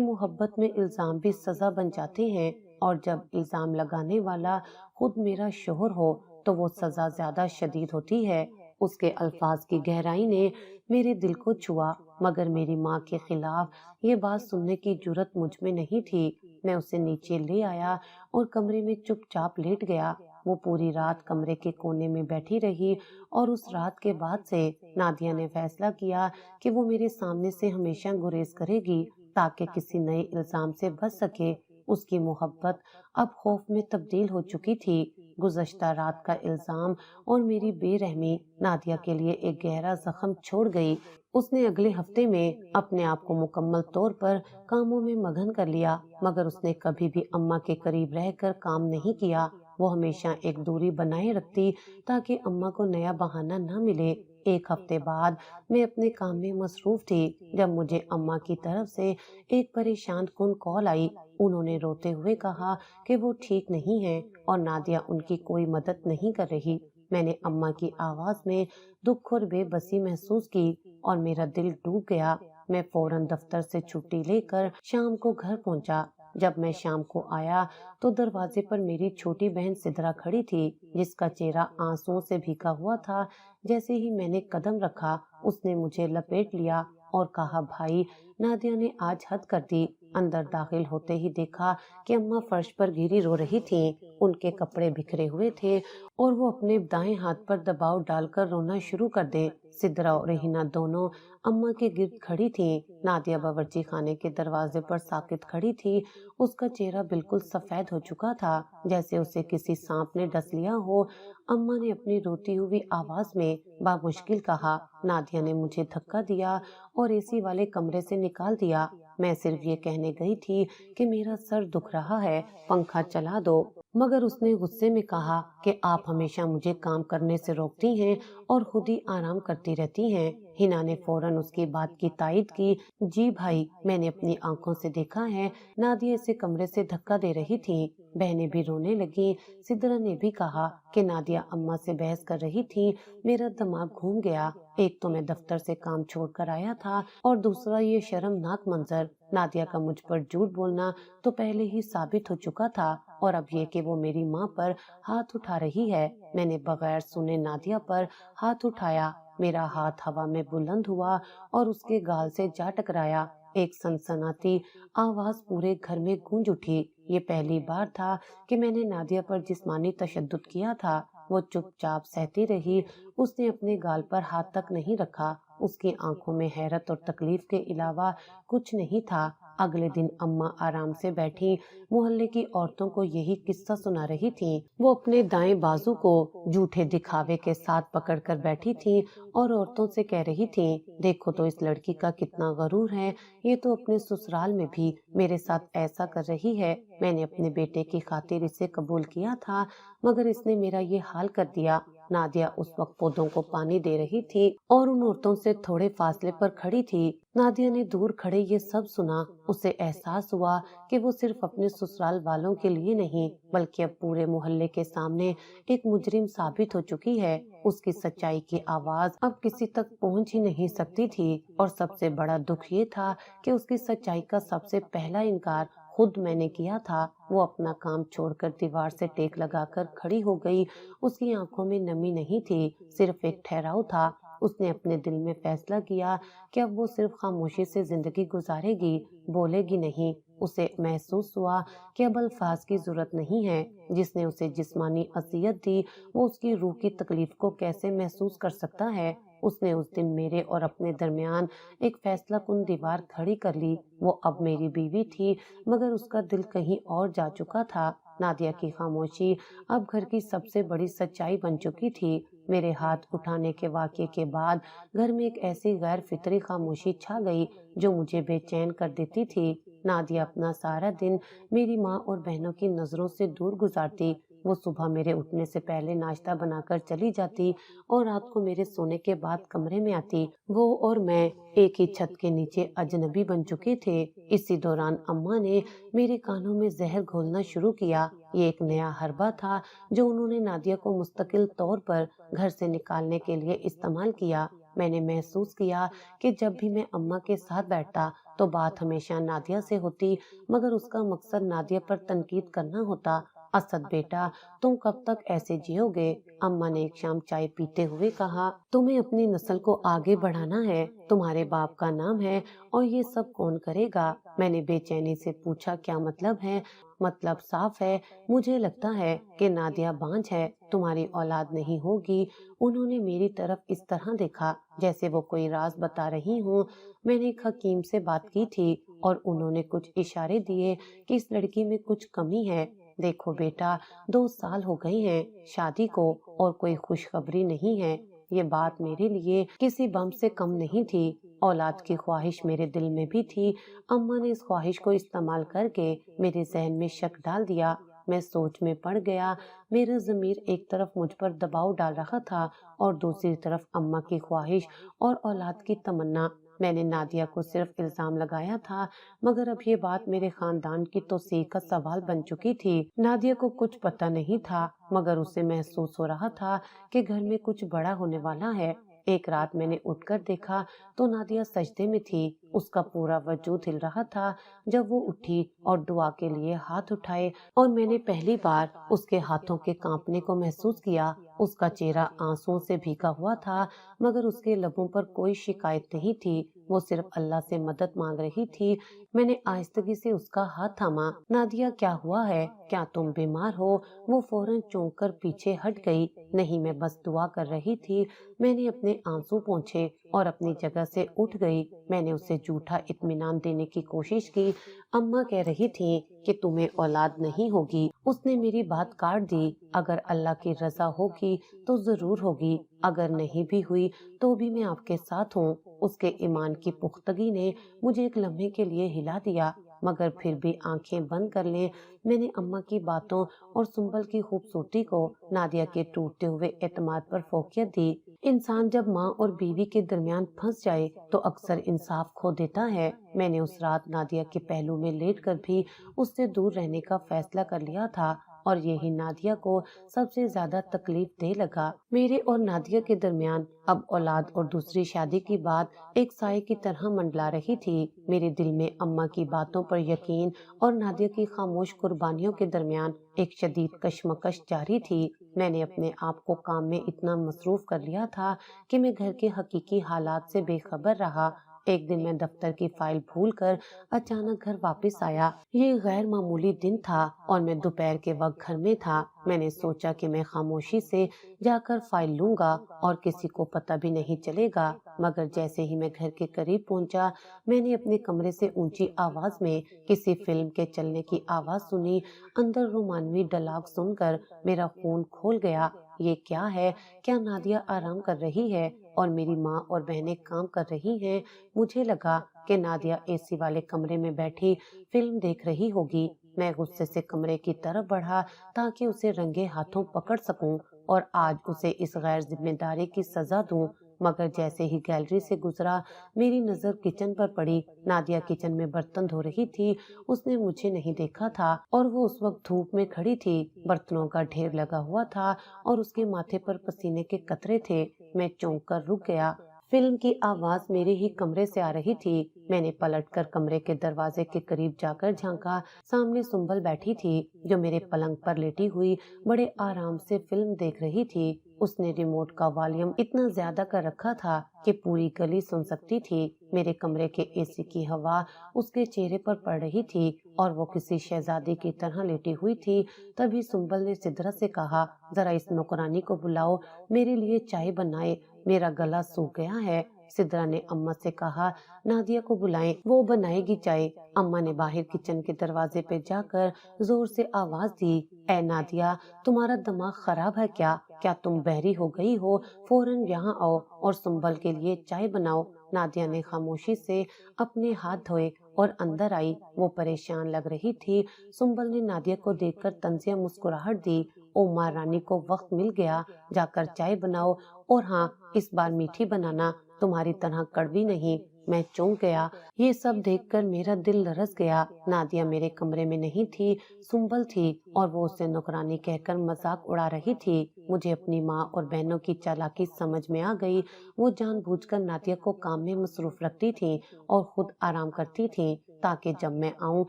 محبت میں الزام بھی سزا بن جاتے ہیں، اور جب الزام لگانے والا خود میرا شوہر ہو تو وہ سزا زیادہ شدید ہوتی ہے۔ اس کے الفاظ کی گہرائی نے میرے دل کو چھوا، مگر میری ماں کے خلاف یہ بات سننے کی جرات مجھ میں نہیں تھی۔ میں اسے نیچے لے آیا اور کمرے میں چپ چاپ لیٹ گیا۔ وہ پوری رات کمرے کے کونے میں بیٹھی رہی، اور اس رات کے بعد سے نادیہ نے فیصلہ کیا کہ وہ میرے سامنے سے ہمیشہ گریز کرے گی تاکہ کسی نئے الزام سے بچ سکے۔ اس کی محبت اب خوف میں تبدیل ہو چکی تھی۔ گزشتہ رات کا الزام اور میری بے رحمی نادیہ کے لیے ایک گہرا زخم چھوڑ گئی۔ اس نے اگلے ہفتے میں اپنے آپ کو مکمل طور پر کاموں میں مگن کر لیا، مگر اس نے کبھی بھی اماں کے قریب رہ کر کام نہیں کیا۔ وہ ہمیشہ ایک دوری بنائے رکھتی تاکہ اماں کو نیا بہانہ نہ ملے۔ ایک ہفتے بعد میں اپنے کام میں مصروف تھی جب مجھے اماں کی طرف سے ایک پریشان کن کال آئی۔ انہوں نے روتے ہوئے کہا کہ وہ ٹھیک نہیں ہیں اور نادیہ ان کی کوئی مدد نہیں کر رہی۔ میں نے اماں کی آواز میں دکھ اور بے بسی محسوس کی اور میرا دل ڈوب گیا۔ میں فوراً دفتر سے چھٹی لے کر شام کو گھر پہنچا۔ جب میں شام کو آیا تو دروازے پر میری چھوٹی بہن سدرا کھڑی تھی، جس کا چہرہ آنسوؤں سے بھیگا ہوا تھا۔ جیسے ہی میں نے قدم رکھا، اس نے مجھے لپیٹ لیا اور کہا، بھائی، نادیہ نے آج حد کر دی۔ اندر داخل ہوتے ہی دیکھا کہ اماں فرش پر گری رو رہی تھیں۔ ان کے کپڑے بکھرے ہوئے تھے اور وہ اپنے دائیں ہاتھ پر دباؤ ڈال کر رونا شروع کر دیں۔ سدرا اور رحینہ دونوں اماں کے گرد کھڑی تھیں۔ نادیہ باورچی خانے کے دروازے پر ساکت کھڑی تھی۔ اس کا چہرہ بالکل سفید ہو چکا تھا، جیسے اسے کسی سانپ نے ڈس لیا ہو۔ اماں نے اپنی روتی ہوئی آواز میں بامشکل کہا، نادیہ نے مجھے دھکا دیا اور اے سی والے کمرے سے نکال دیا۔ میں صرف یہ کہنے گئی تھی کہ میرا سر دکھ رہا ہے، پنکھا چلا دو۔ مگر اس نے غصے میں کہا کہ آپ ہمیشہ مجھے کام کرنے سے روکتی ہیں اور خود ہی آرام کرتی رہتی ہیں۔ ہنا نے فوراً اس کی بات کی تائید کی، جی بھائی، میں نے اپنی آنکھوں سے دیکھا ہے، نادیہ اسے کمرے سے دھکا دے رہی تھی۔ بہنیں بھی رونے لگیں۔ سدرا نے بھی کہا کہ نادیہ اماں سے بحث کر رہی تھی۔ میرا دماغ گھوم گیا۔ ایک تو میں دفتر سے کام چھوڑ کر آیا تھا اور دوسرا یہ شرمناک منظر۔ نادیہ کا مجھ پر جھوٹ بولنا تو پہلے ہی ثابت ہو چکا تھا، اور اب یہ کہ وہ میری ماں پر ہاتھ اٹھا رہی ہے۔ میں نے بغیر سنے نادیہ پر ہاتھ اٹھایا۔ میرا ہاتھ ہوا میں بلند ہوا اور اس کے گال سے جا ٹکرایا۔ ایک سنسناتی آواز پورے گھر میں گونج اٹھی۔ یہ پہلی بار تھا کہ میں نے نادیہ پر جسمانی تشدد کیا تھا۔ وہ چپ چاپ سہتی رہی، اس نے اپنے گال پر ہاتھ تک نہیں رکھا۔ اس کی آنکھوں میں حیرت اور تکلیف کے علاوہ کچھ نہیں تھا۔ اگلے دن اماں آرام سے بیٹھی محلے کی عورتوں کو یہی قصہ سنا رہی تھیں۔ وہ اپنے دائیں بازو کو جھوٹے دکھاوے کے ساتھ پکڑ کر بیٹھی تھیں اور عورتوں سے کہہ رہی تھیں، دیکھو تو اس لڑکی کا کتنا غرور ہے، یہ تو اپنے سسرال میں بھی میرے ساتھ ایسا کر رہی ہے۔ میں نے اپنے بیٹے کی خاطر اسے قبول کیا تھا، مگر اس نے میرا یہ حال کر دیا۔ نادیہ اس وقت پودوں کو پانی دے رہی تھی اور ان عورتوں سے تھوڑے فاصلے پر کھڑی تھی۔ نادیہ نے دور کھڑے یہ سب سنا۔ اسے احساس ہوا کہ وہ صرف اپنے سسرال والوں کے لیے نہیں بلکہ اب پورے محلے کے سامنے ایک مجرم ثابت ہو چکی ہے۔ اس کی سچائی کی آواز اب کسی تک پہنچ ہی نہیں سکتی تھی، اور سب سے بڑا دکھ یہ تھا کہ اس کی سچائی کا سب سے پہلا انکار خود میں نے کیا تھا۔ وہ اپنا کام چھوڑ کر دیوار سے ٹیک لگا کر کھڑی ہو گئی۔ اس کی آنکھوں میں نمی نہیں تھی، صرف ایک ٹھہراؤ تھا۔ اس نے اپنے دل میں فیصلہ کیا کہ اب وہ صرف خاموشی سے زندگی گزارے گی، بولے گی نہیں۔ اسے محسوس ہوا کہ اب الفاظ کی ضرورت نہیں ہے۔ جس نے اسے جسمانی اذیت دی وہ اس کی روح کی تکلیف کو کیسے محسوس کر سکتا ہے؟ اس نے اس دن میرے اور اپنے درمیان ایک فیصلہ کن دیوار کھڑی کر لی۔ وہ اب میری بیوی تھی، مگر اس کا دل کہیں اور جا چکا تھا۔ نادیہ کی خاموشی اب گھر کی سب سے بڑی سچائی بن چکی تھی۔ میرے ہاتھ اٹھانے کے واقعے کے بعد گھر میں ایک ایسی غیر فطری خاموشی چھا گئی جو مجھے بے چین کر دیتی تھی۔ نادیہ اپنا سارا دن میری ماں اور بہنوں کی نظروں سے دور گزارتی۔ وہ صبح میرے اٹھنے سے پہلے ناشتہ بنا کر چلی جاتی اور رات کو میرے سونے کے بعد کمرے میں آتی۔ وہ اور میں ایک ہی چھت کے نیچے اجنبی بن چکے تھے۔ اسی دوران اماں نے میرے کانوں میں زہر گھولنا شروع کیا۔ یہ ایک نیا حربہ تھا جو انہوں نے نادیہ کو مستقل طور پر گھر سے نکالنے کے لیے استعمال کیا۔ میں نے محسوس کیا کہ جب بھی میں اماں کے ساتھ بیٹھتا تو بات ہمیشہ نادیہ سے ہوتی، مگر اس کا مقصد نادیہ پر تنقید کرنا ہوتا۔ اسد بیٹا، تم کب تک ایسے جیو گے؟ اماں نے ایک شام چائے پیتے ہوئے کہا، تمہیں اپنی نسل کو آگے بڑھانا ہے، تمہارے باپ کا نام ہے، اور یہ سب کون کرے گا؟ میں نے بے چینی سے پوچھا، کیا مطلب ہے؟ مطلب صاف ہے، مجھے لگتا ہے کہ نادیہ بانجھ ہے، تمہاری اولاد نہیں ہوگی۔ انہوں نے میری طرف اس طرح دیکھا جیسے وہ کوئی راز بتا رہی ہوں۔ میں نے ایک حکیم سے بات کی تھی اور انہوں نے کچھ اشارے دیے کہ اس لڑکی میں کچھ کمی ہے۔ دیکھو بیٹا، 2 سال ہو گئے ہیں شادی کو اور کوئی خوشخبری نہیں ہے۔ یہ بات میرے لیے کسی بم سے کم نہیں تھی۔ اولاد کی خواہش میرے دل میں بھی تھی۔ اماں نے اس خواہش کو استعمال کر کے میرے ذہن میں شک ڈال دیا۔ میں سوچ میں پڑ گیا۔ میرا ضمیر ایک طرف مجھ پر دباؤ ڈال رہا تھا اور دوسری طرف اماں کی خواہش اور اولاد کی تمنا۔ میں نے نادیہ کو صرف الزام لگایا تھا، مگر اب یہ بات میرے خاندان کی توسیع کا سوال بن چکی تھی۔ نادیہ کو کچھ پتہ نہیں تھا، مگر اسے محسوس ہو رہا تھا کہ گھر میں کچھ بڑا ہونے والا ہے۔ ایک رات میں نے اٹھ کر دیکھا تو نادیہ سجدے میں تھی۔ اس کا پورا وجود ہل رہا تھا۔ جب وہ اٹھی اور دعا کے لیے ہاتھ اٹھائے اور میں نے پہلی بار اس کے ہاتھوں کے کانپنے کو محسوس کیا۔ اس کا چہرہ آنسوؤں سے بھیگا ہوا تھا، مگر اس کے لبوں پر کوئی شکایت نہیں تھی۔ وہ صرف اللہ سے مدد مانگ رہی تھی۔ میں نے آہستگی سے اس کا ہاتھ تھاما۔ نادیہ، کیا ہوا ہے؟ کیا تم بیمار ہو؟ وہ فوراً چونک کر پیچھے ہٹ گئی۔ نہیں، میں بس دعا کر رہی تھی۔ میں نے اپنے آنسو پونچھے اور اپنی جگہ سے اٹھ گئی۔ میں نے اسے جھوٹا اطمینان دینے کی کوشش کی۔ اماں کہہ رہی تھیں کہ تمہیں اولاد نہیں ہوگی۔ اس نے میری بات کاٹ دی۔ اگر اللہ کی رضا ہوگی تو ضرور ہوگی، اگر نہیں بھی ہوئی تو بھی میں آپ کے ساتھ ہوں۔ اس کے ایمان کی پختگی نے مجھے ایک لمحے کے لیے ہلا دیا، مگر پھر بھی آنکھیں بند کر لیں میں نے اماں کی باتوں اور سنبل کی خوبصورتی کو نادیہ کے ٹوٹتے ہوئے اعتماد پر فوقیت دی۔ انسان جب ماں اور بیوی کے درمیان پھنس جائے تو اکثر انصاف کھو دیتا ہے۔ میں نے اس رات نادیہ کے پہلو میں لیٹ کر بھی اس سے دور رہنے کا فیصلہ کر لیا تھا، اور یہی نادیہ کو سب سے زیادہ تکلیف دے لگا۔ میرے اور نادیہ کے درمیان اب اولاد اور دوسری شادی کی بات ایک سائے کی طرح منڈلا رہی تھی۔ میرے دل میں اماں کی باتوں پر یقین اور نادیہ کی خاموش قربانیوں کے درمیان ایک شدید کشمکش جاری تھی۔ میں نے اپنے آپ کو کام میں اتنا مصروف کر لیا تھا کہ میں گھر کے حقیقی حالات سے بے خبر رہا۔ ایک دن میں دفتر کی فائل بھول کر اچانک گھر واپس آیا۔ یہ غیر معمولی دن تھا اور میں دوپہر کے وقت گھر میں تھا۔ میں نے سوچا کہ میں خاموشی سے جا کر فائل لوں گا اور کسی کو پتہ بھی نہیں چلے گا، مگر جیسے ہی میں گھر کے قریب پہنچا میں نے اپنے کمرے سے اونچی آواز میں کسی فلم کے چلنے کی آواز سنی۔ اندر رومانوی ڈائلاگ سن کر میرا خون کھول گیا۔ یہ کیا ہے؟ کیا نادیہ آرام کر رہی ہے اور میری ماں اور بہنیں کام کر رہی ہیں؟ مجھے لگا کہ نادیہ اے سی والے کمرے میں بیٹھی فلم دیکھ رہی ہوگی۔ میں غصے سے کمرے کی طرف بڑھا تاکہ اسے رنگے ہاتھوں پکڑ سکوں اور آج اسے اس غیر ذمہ داری کی سزا دوں، مگر جیسے ہی گیلری سے گزرا میری نظر کچن پر پڑی۔ نادیہ کچن میں برتن دھو رہی تھی۔ اس نے مجھے نہیں دیکھا تھا اور وہ اس وقت دھوپ میں کھڑی تھی۔ برتنوں کا ڈھیر لگا ہوا تھا اور اس کے ماتھے پر پسینے کے قطرے تھے۔ میں چونک کر رک گیا۔ فلم کی آواز میرے ہی کمرے سے آ رہی تھی۔ میں نے پلٹ کر کمرے کے دروازے کے قریب جا کر جھانکا۔ سامنے سنبل بیٹھی تھی جو میرے پلنگ پر لیٹی ہوئی بڑے آرام سے فلم دیکھ رہی تھی۔ اس نے ریموٹ کا والیوم اتنا زیادہ کر رکھا تھا کہ پوری گلی سن سکتی تھی۔ میرے کمرے کے اے سی کی ہوا اس کے چہرے پر پڑ رہی تھی اور وہ کسی شہزادی کی طرح لیٹی ہوئی تھی۔ تبھی سنبل نے سدرا سے کہا، ذرا اس نوکرانی کو بلاؤ، میرے لیے چائے بنائے، میرا گلا سوکھ گیا ہے۔ سدرا نے اماں سے کہا، نادیہ کو بلائیں، وہ بنائے گی چائے۔ اماں نے باہر کچن کے دروازے پہ جا کر زور سے آواز دی، اے نادیہ، تمہارا دماغ خراب ہے کیا؟ کیا تم بہری ہو گئی ہو؟ فوراً یہاں آؤ اور سنبل کے لیے چائے بناؤ۔ نادیہ نے خاموشی سے اپنے ہاتھ دھوئے اور اندر آئی۔ وہ پریشان لگ رہی تھی۔ سنبل نے نادیہ کو دیکھ کر طنزیہ مسکراہٹ دی۔ او ماں رانی کو وقت مل گیا، جا کر چائے بناؤ، اور ہاں، اس بار میٹھی بنانا، تمہاری طرح کڑوی نہیں۔ میں چونک گیا۔ یہ سب دیکھ کر میرا دل لرز گیا۔ نادیہ میرے کمرے میں نہیں تھی، سنبل تھی اور وہ اسے نوکرانی کہہ کر مذاق اڑا رہی تھی۔ مجھے اپنی ماں اور بہنوں کی چالاکی سمجھ میں آ گئی۔ وہ جان بوجھ کر نادیہ کو کام میں مصروف رکھتی تھیں اور خود آرام کرتی تھیں تاکہ جب میں آؤں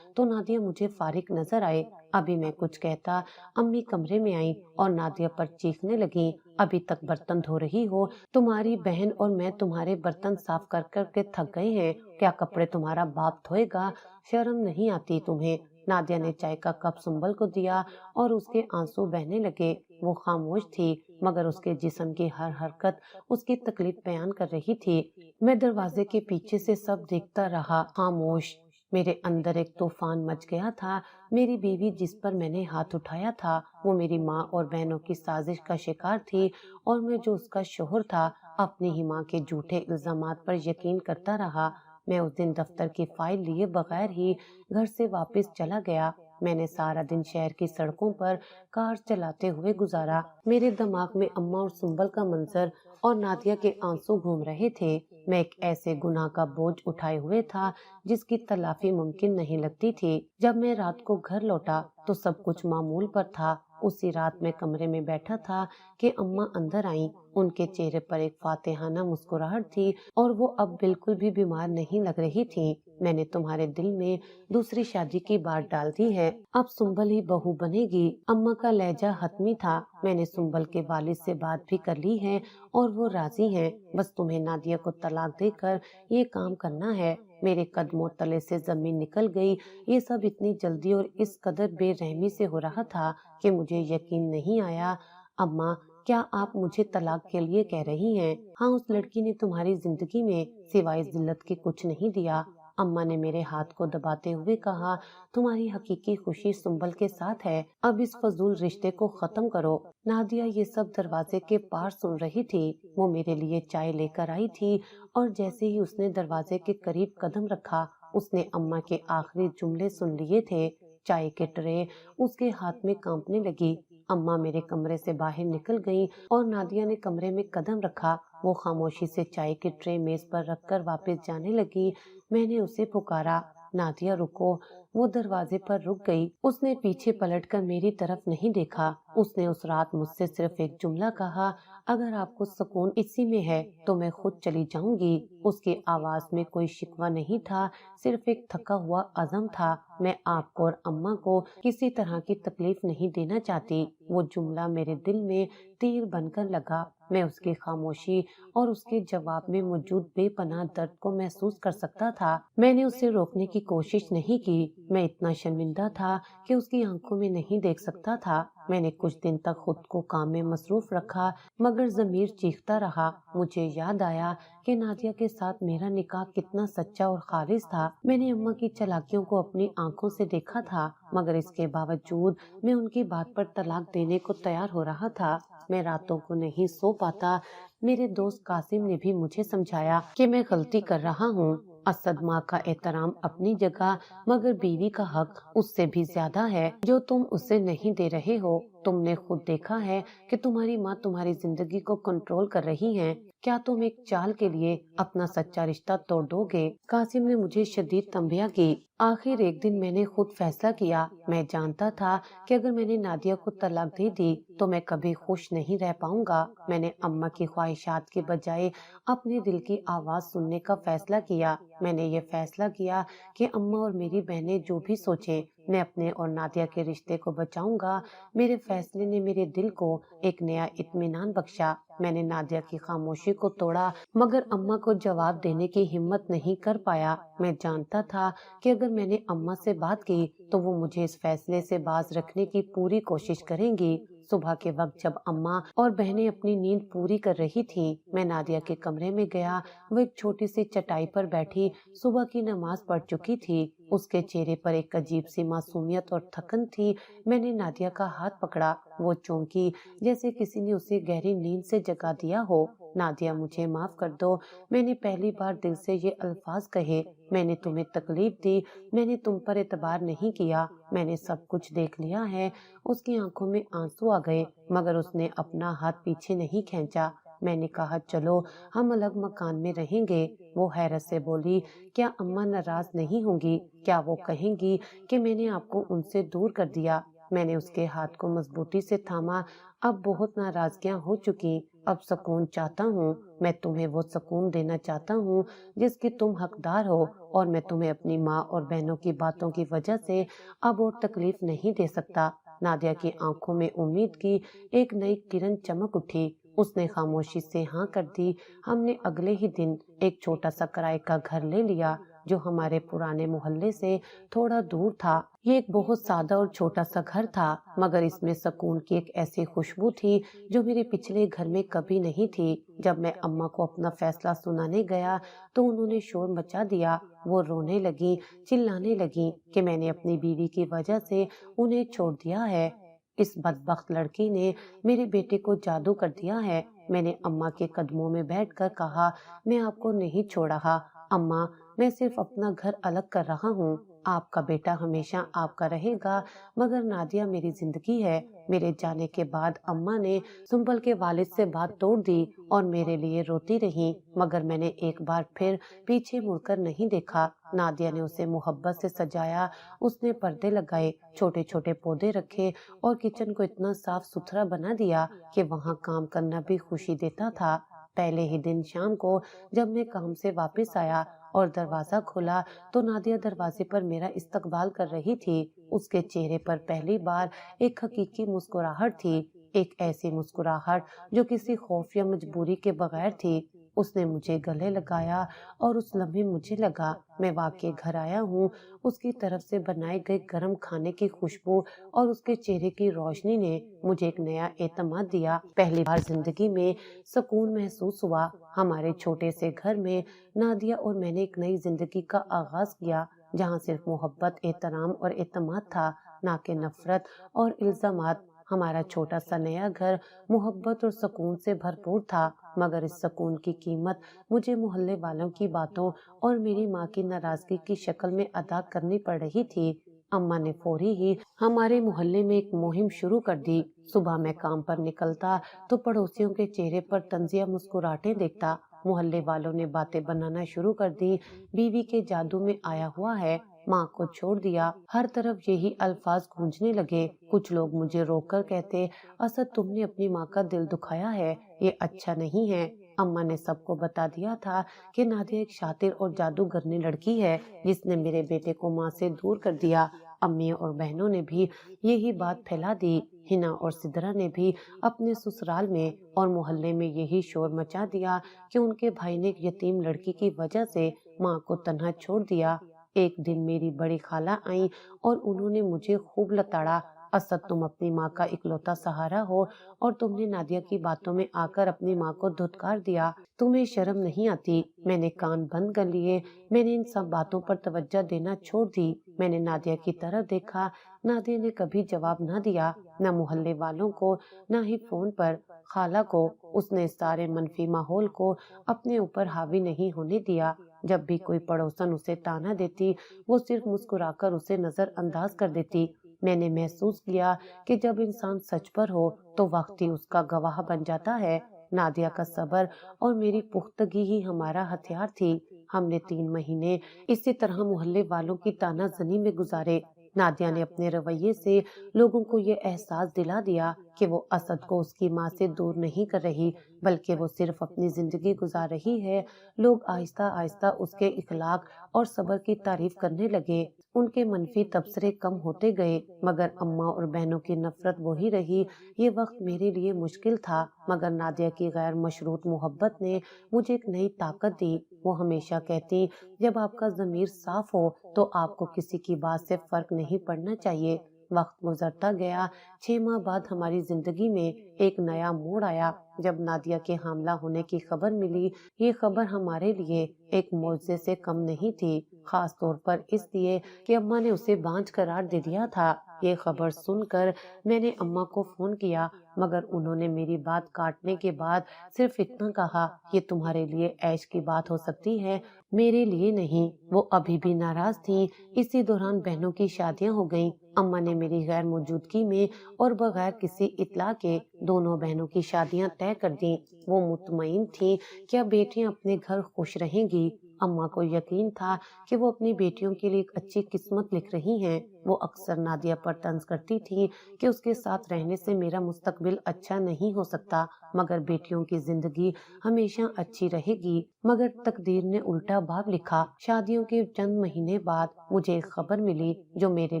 تو نادیہ مجھے فارغ نظر آئے۔ ابھی میں کچھ کہتا امی کمرے میں آئیں اور نادیہ پر چیخنے لگیں، ابھی تک برتن دھو رہی ہو؟ تمہاری بہن اور میں تمہارے برتن صاف کر کر کے تھک گئے ہیں، کیا کپڑے تمہارا باپ دھوئے گا؟ شرم نہیں آتی تمہیں؟ نادیہ نے چائے کا کپ سنبل کو دیا اور اس کے آنسو بہنے لگے۔ وہ خاموش تھی مگر اس کے جسم کی ہر حرکت اس کی تکلیف بیان کر رہی تھی۔ میں دروازے کے پیچھے سے سب دیکھتا رہا، خاموش۔ میرے اندر ایک طوفان مچ گیا تھا۔ میری بیوی جس پر میں نے ہاتھ اٹھایا تھا وہ میری ماں اور بہنوں کی سازش کا شکار تھی اور میں جو اس کا شوہر تھا اپنی ہی ماں کے جھوٹے الزامات پر یقین کرتا رہا۔ میں اس دن دفتر کی فائل لیے بغیر ہی گھر سے واپس چلا گیا۔ میں نے سارا دن شہر کی سڑکوں پر کار چلاتے ہوئے گزارا۔ میرے دماغ میں اماں اور سنبل کا منظر اور نادیہ کے آنسو گھوم رہے تھے۔ میں ایک ایسے گناہ کا بوجھ اٹھائے ہوئے تھا جس کی تلافی ممکن نہیں لگتی تھی۔ جب میں رات کو گھر لوٹا تو سب کچھ معمول پر تھا۔ اسی رات میں کمرے میں بیٹھا تھا کہ اماں اندر آئیں۔ ان کے چہرے پر ایک فاتحانہ مسکراہٹ تھی اور وہ اب بالکل بھی بیمار نہیں لگ رہی تھیں۔ میں نے تمہارے دل میں دوسری شادی کی بات ڈال دی ہے، اب سنبل ہی بہو بنے گی۔ اماں کا لہجہ حتمی تھا۔ میں نے سنبل کے والد سے بات بھی کر لی ہے اور وہ راضی ہیں، بس تمہیں نادیہ کو طلاق دے کر یہ کام کرنا ہے۔ میرے قدموں تلے سے زمین نکل گئی۔ یہ سب اتنی جلدی اور اس قدر بے رحمی سے ہو رہا تھا کہ مجھے یقین نہیں آیا۔ اماں، کیا آپ مجھے طلاق کے لیے کہہ رہی ہیں؟ ہاں، اس لڑکی نے تمہاری زندگی میں سوائے ذلت کے کچھ نہیں دیا۔ اماں نے میرے ہاتھ کو دباتے ہوئے کہا، تمہاری حقیقی خوشی سنبل کے ساتھ ہے، اب اس فضول رشتے کو ختم کرو۔ نادیہ یہ سب دروازے کے پار سن رہی تھی۔ وہ میرے لیے چائے لے کر آئی تھی اور جیسے ہی اس نے دروازے کے قریب قدم رکھا اس نے اماں کے آخری جملے سن لیے تھے۔ چائے کے ٹرے اس کے ہاتھ میں کانپنے لگی۔ اماں میرے کمرے سے باہر نکل گئیں اور نادیہ نے کمرے میں قدم رکھا۔ وہ خاموشی سے چائے کے ٹرے میز پر رکھ کر واپس جانے لگی۔ میں نے اسے پکارا، نادیہ رکو۔ وہ دروازے پر رک گئی۔ اس نے پیچھے پلٹ کر میری طرف نہیں دیکھا۔ اس نے اس رات مجھ سے صرف ایک جملہ کہا، اگر آپ کو سکون اسی میں ہے تو میں خود چلی جاؤں گی۔ اس کی آواز میں کوئی شکوہ نہیں تھا، صرف ایک تھکا ہوا عزم تھا۔ میں آپ کو اور اماں کو کسی طرح کی تکلیف نہیں دینا چاہتی۔ وہ جملہ میرے دل میں تیر بن کر لگا۔ میں اس کی خاموشی اور اس کے جواب میں موجود بے پناہ درد کو محسوس کر سکتا تھا۔ میں نے اسے روکنے کی کوشش نہیں کی، میں اتنا شرمندہ تھا کہ اس کی آنکھوں میں نہیں دیکھ سکتا تھا۔ میں نے کچھ دن تک خود کو کام میں مصروف رکھا، مگر ضمیر چیختا رہا۔ مجھے یاد آیا کہ نادیہ کے ساتھ میرا نکاح کتنا سچا اور خالص تھا۔ میں نے اماں کی چالاکیوں کو اپنی آنکھوں سے دیکھا تھا، مگر اس کے باوجود میں ان کی بات پر طلاق دینے کو تیار ہو رہا تھا۔ میں راتوں کو نہیں سو پاتا۔ میرے دوست قاسم نے بھی مجھے سمجھایا کہ میں غلطی کر رہا ہوں۔ اسد ماں کا احترام اپنی جگہ، مگر بیوی کا حق اس سے بھی زیادہ ہے جو تم اسے نہیں دے رہے ہو۔ تم نے خود دیکھا ہے کہ تمہاری ماں تمہاری زندگی کو کنٹرول کر رہی ہیں۔ کیا تم ایک چال کے لیے اپنا سچا رشتہ توڑ دو گے؟ قاسم نے مجھے شدید تنبیہ کی۔ آخر ایک دن میں نے خود فیصلہ کیا۔ میں جانتا تھا کہ اگر میں نے نادیہ کو طلاق دے دی تو میں کبھی خوش نہیں رہ پاؤں گا۔ میں نے اماں کی خواہشات کے بجائے اپنے دل کی آواز سننے کا فیصلہ کیا۔ میں نے یہ فیصلہ کیا کہ اماں اور میری بہنیں جو بھی سوچیں، میں اپنے اور نادیہ کے رشتے کو بچاؤں گا۔ میرے فیصلے نے میرے دل کو ایک نیا اطمینان بخشا۔ میں نے نادیہ کی خاموشی کو توڑا، مگر اماں کو جواب دینے کی ہمت نہیں کر پایا۔ میں جانتا تھا کہ اگر میں نے اماں سے بات کی تو وہ مجھے اس فیصلے سے باز رکھنے کی پوری کوشش کریں گی۔ صبح کے وقت جب اماں اور بہنیں اپنی نیند پوری کر رہی تھیں، میں نادیہ کے کمرے میں گیا۔ وہ ایک چھوٹی سی چٹائی پر بیٹھی صبح کی نماز پڑھ چکی تھی۔ اس کے چہرے پر ایک عجیب سی معصومیت اور تھکن تھی۔ میں نے نادیہ کا ہاتھ پکڑا۔ وہ چونکی جیسے کسی نے اسے گہری نیند سے جگا دیا ہو۔ نادیہ، مجھے معاف کر دو۔ میں نے پہلی بار دل سے یہ الفاظ کہے۔ میں نے تمہیں تکلیف دی، میں نے تم پر اعتبار نہیں کیا، میں نے سب کچھ دیکھ لیا ہے۔ اس کی آنکھوں میں آنسو آ گئے، مگر اس نے اپنا ہاتھ پیچھے نہیں کھینچا۔ میں نے کہا چلو ہم الگ مکان میں رہیں گے۔ وہ حیرت سے بولی، کیا اماں ناراض نہیں ہوں گی؟ کیا وہ کہیں گی کہ میں نے آپ کو ان سے دور کر دیا؟ میں نے اس کے ہاتھ کو مضبوطی سے تھاما۔ اب بہت ناراضگیاں ہو چکی، اب سکون چاہتا ہوں۔ میں تمہیں وہ سکون دینا چاہتا ہوں جس کی تم حقدار ہو، اور میں تمہیں اپنی ماں اور بہنوں کی باتوں کی وجہ سے اب اور تکلیف نہیں دے سکتا۔ نادیہ کی آنکھوں میں امید کی ایک نئی کرن چمک اٹھی۔ اس نے خاموشی سے ہاں کر دی۔ ہم نے اگلے ہی دن ایک چھوٹا سا کرائے کا گھر لے لیا جو ہمارے پرانے محلے سے تھوڑا دور تھا۔ یہ ایک بہت سادہ اور چھوٹا سا گھر تھا، مگر اس میں سکون کی ایک ایسی خوشبو تھی جو میرے پچھلے گھر میں کبھی نہیں تھی۔ جب میں اماں کو اپنا فیصلہ سنانے گیا تو انہوں نے شور مچا دیا۔ وہ رونے لگی، چلانے لگی کہ میں نے اپنی بیوی کی وجہ سے انہیں چھوڑ دیا ہے۔ اس بدبخت لڑکی نے میرے بیٹے کو جادو کر دیا ہے۔ میں نے اماں کے قدموں میں بیٹھ کر کہا، میں آپ کو نہیں چھوڑ رہا اماں، میں صرف اپنا گھر الگ کر رہا ہوں۔ آپ کا بیٹا ہمیشہ آپ کا رہے گا، مگر نادیہ میری زندگی ہے۔ میرے جانے کے بعد اماں نے سنبل کے والد سے بات توڑ دی اور میرے لیے روتی رہی، مگر میں نے ایک بار پھر پیچھے مڑ کر نہیں دیکھا۔ نادیہ نے اسے محبت سے سجایا، اس نے پردے لگائے، چھوٹے چھوٹے پودے رکھے اور کچن کو اتنا صاف ستھرا بنا دیا کہ وہاں کام کرنا بھی خوشی دیتا تھا۔ پہلے ہی دن شام کو جب میں کام سے واپس آیا اور دروازہ کھولا تو نادیہ دروازے پر میرا استقبال کر رہی تھی۔ اس کے چہرے پر پہلی بار ایک حقیقی مسکراہٹ تھی، ایک ایسی مسکراہٹ جو کسی خوف یا مجبوری کے بغیر تھی۔ اس نے مجھے گلے لگایا اور اس لمحے مجھے لگا میں واقعی گھر آیا ہوں۔ اس کی طرف سے بنائے گئے گرم کھانے کی خوشبو اور اس کے چہرے کی روشنی نے مجھے ایک نیا اعتماد دیا۔ پہلی بار زندگی میں سکون محسوس ہوا۔ ہمارے چھوٹے سے گھر میں نادیہ اور میں نے ایک نئی زندگی کا آغاز کیا، جہاں صرف محبت، احترام اور اعتماد تھا، نہ کہ نفرت اور الزامات۔ ہمارا چھوٹا سا نیا گھر محبت اور سکون سے بھرپور تھا، مگر اس سکون کی قیمت مجھے محلے والوں کی باتوں اور میری ماں کی ناراضگی کی شکل میں ادا کرنی پڑ رہی تھی۔ اماں نے فوری ہی ہمارے محلے میں ایک مہم شروع کر دی۔ صبح میں کام پر نکلتا تو پڑوسیوں کے چہرے پر طنزیہ مسکراہٹیں دیکھتا۔ محلے والوں نے باتیں بنانا شروع کر دی، بیوی کے جادو میں آیا ہوا ہے، ماں کو چھوڑ دیا۔ ہر طرف یہی الفاظ گونجنے لگے۔ کچھ لوگ مجھے روک کر کہتے، اسد تم نے اپنی ماں کا دل دکھایا ہے، یہ اچھا نہیں ہے۔ اماں نے سب کو بتا دیا تھا کہ نادیہ ایک شاطر اور جادوگرنی لڑکی ہے جس نے میرے بیٹے کو ماں سے دور کر دیا۔ امی اور بہنوں نے بھی یہی بات پھیلا دی۔ ہنا اور سدرا نے بھی اپنے سسرال میں اور محلے میں یہی شور مچا دیا کہ ان کے بھائی نے ایک یتیم لڑکی کی وجہ سے ماں کو تنہا چھوڑ دیا۔ ایک دن میری بڑی خالہ آئیں اور انہوں نے مجھے خوب لتاڑا، اسد تم اپنی ماں کا اکلوتا سہارا ہو اور تم نے نادیہ کی باتوں میں آ کر اپنی ماں کو دھتکار دیا، تمہیں شرم نہیں آتی؟ میں نے کان بند کر لیے، میں نے ان سب باتوں پر توجہ دینا چھوڑ دی۔ میں نے نادیہ کی طرف دیکھا، نادیہ نے کبھی جواب نہ دیا، نہ محلے والوں کو نہ ہی فون پر خالہ کو۔ اس نے سارے منفی ماحول کو اپنے اوپر حاوی نہیں ہونے دیا۔ جب بھی کوئی پڑوسن اسے تانا دیتی وہ صرف مسکرا کر اسے نظر انداز کر دیتی۔ میں نے محسوس کیا کہ جب انسان سچ پر ہو تو وقت ہی اس کا گواہ بن جاتا ہے۔ نادیہ کا صبر اور میری پختگی ہی ہمارا ہتھیار تھی۔ ہم نے 3 مہینے اسی طرح محلے والوں کی تانا زنی میں گزارے۔ نادیہ نے اپنے رویے سے لوگوں کو یہ احساس دلا دیا کہ وہ اسد کو اس کی ماں سے دور نہیں کر رہی بلکہ وہ صرف اپنی زندگی گزار رہی ہے۔ لوگ آہستہ آہستہ اس کے اخلاق اور صبر کی تعریف کرنے لگے۔ ان کے منفی تبصرے کم ہوتے گئے مگر اماں اور بہنوں کی نفرت وہی رہی۔ یہ وقت میرے لیے مشکل تھا مگر نادیہ کی غیر مشروط محبت نے مجھے ایک نئی طاقت دی۔ وہ ہمیشہ کہتی جب آپ کا ضمیر صاف ہو تو آپ کو کسی کی بات سے فرق نہیں پڑنا چاہیے۔ وقت گزرتا گیا۔ 6 ماہ بعد ہماری زندگی میں ایک نیا موڑ آیا جب نادیہ کے حاملہ ہونے کی خبر ملی۔ یہ خبر ہمارے لیے ایک معجزے سے کم نہیں تھی، خاص طور پر اس لیے کہ اماں نے اسے بانجھ قرار دے دیا تھا۔ یہ خبر سن کر میں نے اماں کو فون کیا مگر انہوں نے میری بات کاٹنے کے بعد صرف اتنا کہا، یہ تمہارے لیے عیش کی بات ہو سکتی ہے، میرے لیے نہیں۔ وہ ابھی بھی ناراض تھیں۔ اسی دوران بہنوں کی شادیاں ہو گئیں۔ اماں نے میری غیر موجودگی میں اور بغیر کسی اطلاع کے دونوں بہنوں کی شادیاں طے کر دیں۔ وہ مطمئن تھیں کہ اب بیٹیاں اپنے گھر خوش رہیں گی۔ اماں کو یقین تھا کہ وہ اپنی بیٹیوں کے لیے ایک اچھی قسمت لکھ رہی ہیں۔ وہ اکثر نادیہ پر طنز کرتی تھی کہ اس کے ساتھ رہنے سے میرا مستقبل اچھا نہیں ہو سکتا مگر بیٹیوں کی زندگی ہمیشہ اچھی رہے گی۔ مگر تقدیر نے الٹا باب لکھا۔ شادیوں کے چند مہینے بعد مجھے ایک خبر ملی جو میرے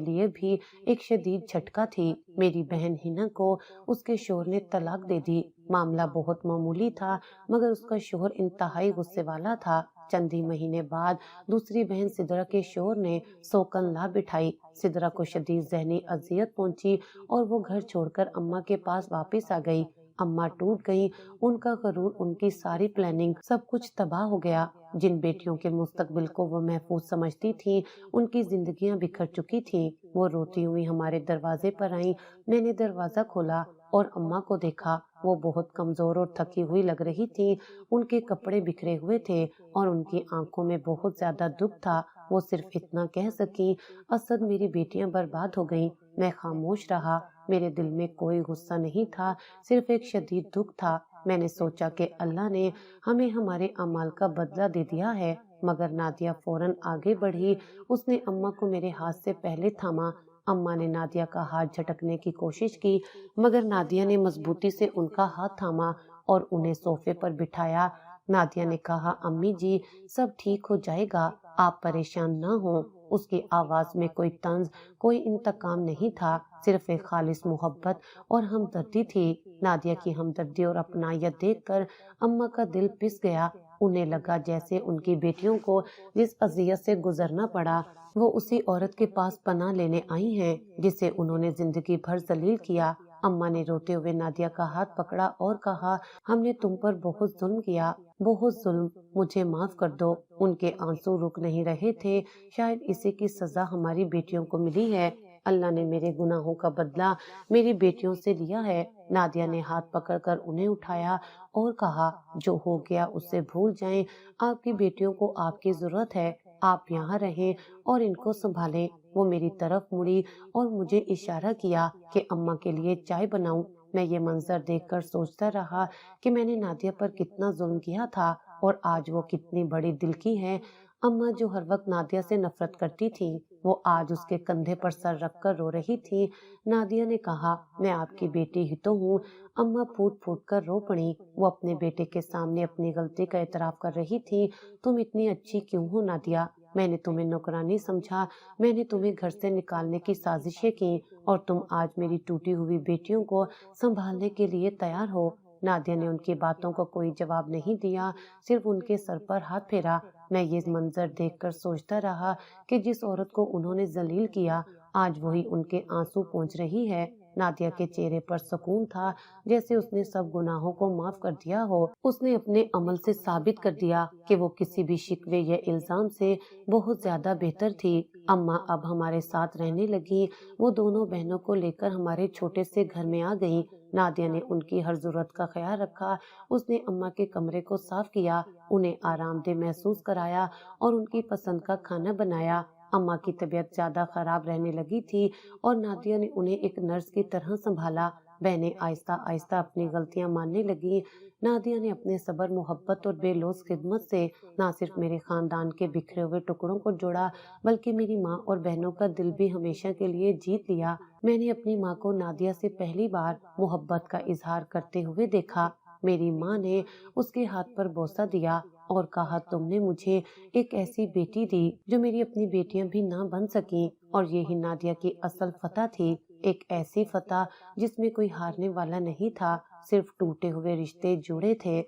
لیے بھی ایک شدید جھٹکا تھی۔ میری بہن ہنا کو اس کے شوہر نے طلاق دے دی۔ معاملہ بہت معمولی تھا مگر اس کا شوہر انتہائی غصے والا تھا۔ چند ہی مہینے بعد دوسری بہن سدرا کے شوہر نے سوکن لا بٹھائی۔ سدرا کو شدید ذہنی اذیت پہنچی اور وہ گھر چھوڑ کر اماں کے پاس واپس آ گئی۔ اماں ٹوٹ گئیں، ان کا غرور، ان کی ساری پلاننگ، سب کچھ تباہ ہو گیا۔ جن بیٹیوں کے مستقبل کو وہ محفوظ سمجھتی تھیں ان کی زندگیاں بکھر چکی تھیں۔ وہ روتی ہوئی ہمارے دروازے پر آئیں۔ میں نے دروازہ کھولا اور اماں کو دیکھا۔ وہ بہت کمزور اور تھکی ہوئی لگ رہی تھیں۔ ان کے کپڑے بکھرے ہوئے تھے اور ان کی آنکھوں میں بہت زیادہ دکھ تھا۔ وہ صرف اتنا کہہ سکیں، اسد میری بیٹیاں برباد ہو گئیں۔ میں خاموش رہا۔ میرے دل میں کوئی غصہ نہیں تھا، صرف ایک شدید دکھ تھا۔ میں نے سوچا کہ اللہ نے ہمیں ہمارے اعمال کا بدلہ دے دیا ہے مگر نادیہ فوراً آگے بڑھی۔ اس نے اماں کو میرے ہاتھ سے پہلے تھاما۔ اماں نے نادیہ کا ہاتھ جھٹکنے کی کوشش کی مگر نادیہ نے مضبوطی سے ان کا ہاتھ تھاما اور انہیں صوفے پر بٹھایا۔ نادیہ نے کہا، امی جی سب ٹھیک ہو جائے گا، آپ پریشان نہ ہوں۔ اس کی آواز میں کوئی طنز، کوئی انتقام نہیں تھا، صرف ایک خالص محبت اور ہمدردی تھی۔ نادیہ کی ہمدردی اور اپنائیت دیکھ کر اماں کا دل پس گیا۔ انہیں لگا جیسے ان کی بیٹیوں کو جس اذیت سے گزرنا پڑا وہ اسی عورت کے پاس پناہ لینے آئی ہیں جسے انہوں نے زندگی بھر ذلیل کیا۔ اماں نے روتے ہوئے نادیہ کا ہاتھ پکڑا اور کہا، ہم نے تم پر بہت ظلم کیا، بہت ظلم، مجھے معاف کر دو۔ ان کے آنسو رک نہیں رہے تھے۔ شاید اسی کی سزا ہماری بیٹیوں کو ملی ہے۔ اللہ نے میرے گناہوں کا بدلہ میری بیٹیوں سے لیا ہے۔ نادیہ نے ہاتھ پکڑ کر انہیں اٹھایا اور کہا، جو ہو گیا اسے بھول جائیں، آپ کی بیٹیوں کو آپ کی ضرورت ہے، آپ یہاں رہیں اور ان کو سنبھالیں۔ وہ میری طرف مڑی اور مجھے اشارہ کیا کہ اماں کے لیے چائے بناؤں۔ میں یہ منظر دیکھ کر سوچتا رہا کہ میں نے نادیہ پر کتنا ظلم کیا تھا اور آج وہ کتنی بڑی دل کی ہے۔ اماں جو ہر وقت نادیہ سے نفرت کرتی تھی وہ آج اس کے کندھے پر سر رکھ کر رو رہی تھی۔ نادیہ نے کہا، میں آپ کی بیٹی ہی تو ہوں۔ اماں پھوٹ پھوٹ کر رو پڑی۔ وہ اپنے بیٹے کے سامنے اپنی غلطی کا اعتراف کر رہی تھی۔ تم اتنی اچھی کیوں ہو نادیہ؟ میں نے تمہیں نوکرانی سمجھا، میں نے تمہیں گھر سے نکالنے کی سازشیں کی اور تم آج میری ٹوٹی ہوئی بیٹیوں کو سنبھالنے کے لیے تیار ہو۔ نادیہ نے ان کی باتوں کو کوئی جواب نہیں دیا، صرف ان کے سر پر ہاتھ پھیرا۔ میں یہ منظر دیکھ کر سوچتا رہا کہ جس عورت کو انہوں نے ذلیل کیا، آج وہی ان کے آنسو پونچھ رہی ہے۔ نادیہ کے چہرے پر سکون تھا، جیسے اس نے سب گناہوں کو معاف کر دیا ہو۔ اس نے اپنے عمل سے ثابت کر دیا کہ وہ کسی بھی شکوے یا الزام سے بہت زیادہ بہتر تھی۔ اماں اب ہمارے ساتھ رہنے لگی، وہ دونوں بہنوں کو لے کر ہمارے چھوٹے سے گھر میں آ گئیں۔ نادیہ نے ان کی ہر ضرورت کا خیال رکھا، اس نے اماں کے کمرے کو صاف کیا، انہیں آرام دہ محسوس کرایا اور ان کی پسند کا کھانا بنایا۔ اماں کی طبیعت زیادہ خراب رہنے لگی تھی اور نادیہ نے انہیں ایک نرس کی طرح سنبھالا۔ بہنیں آہستہ آہستہ اپنی غلطیاں ماننے لگیں۔ نادیہ نے اپنے صبر، محبت اور بے لوث خدمت سے نہ صرف میرے خاندان کے بکھرے ہوئے ٹکڑوں کو جوڑا، بلکہ میری ماں اور بہنوں کا دل بھی ہمیشہ کے لیے جیت لیا۔ میں نے اپنی ماں کو نادیہ سے پہلی بار محبت کا اظہار کرتے ہوئے دیکھا۔ میری ماں نے اس کے ہاتھ پر بوسہ دیا اور کہا، تم نے مجھے ایک ایسی بیٹی دی جو میری اپنی بیٹیاں بھی نہ بن سکیں، اور یہی نادیہ کی اصل فتح تھی، ایک ایسی فتح جس میں کوئی ہارنے والا نہیں تھا، صرف ٹوٹے ہوئے رشتے جڑے تھے۔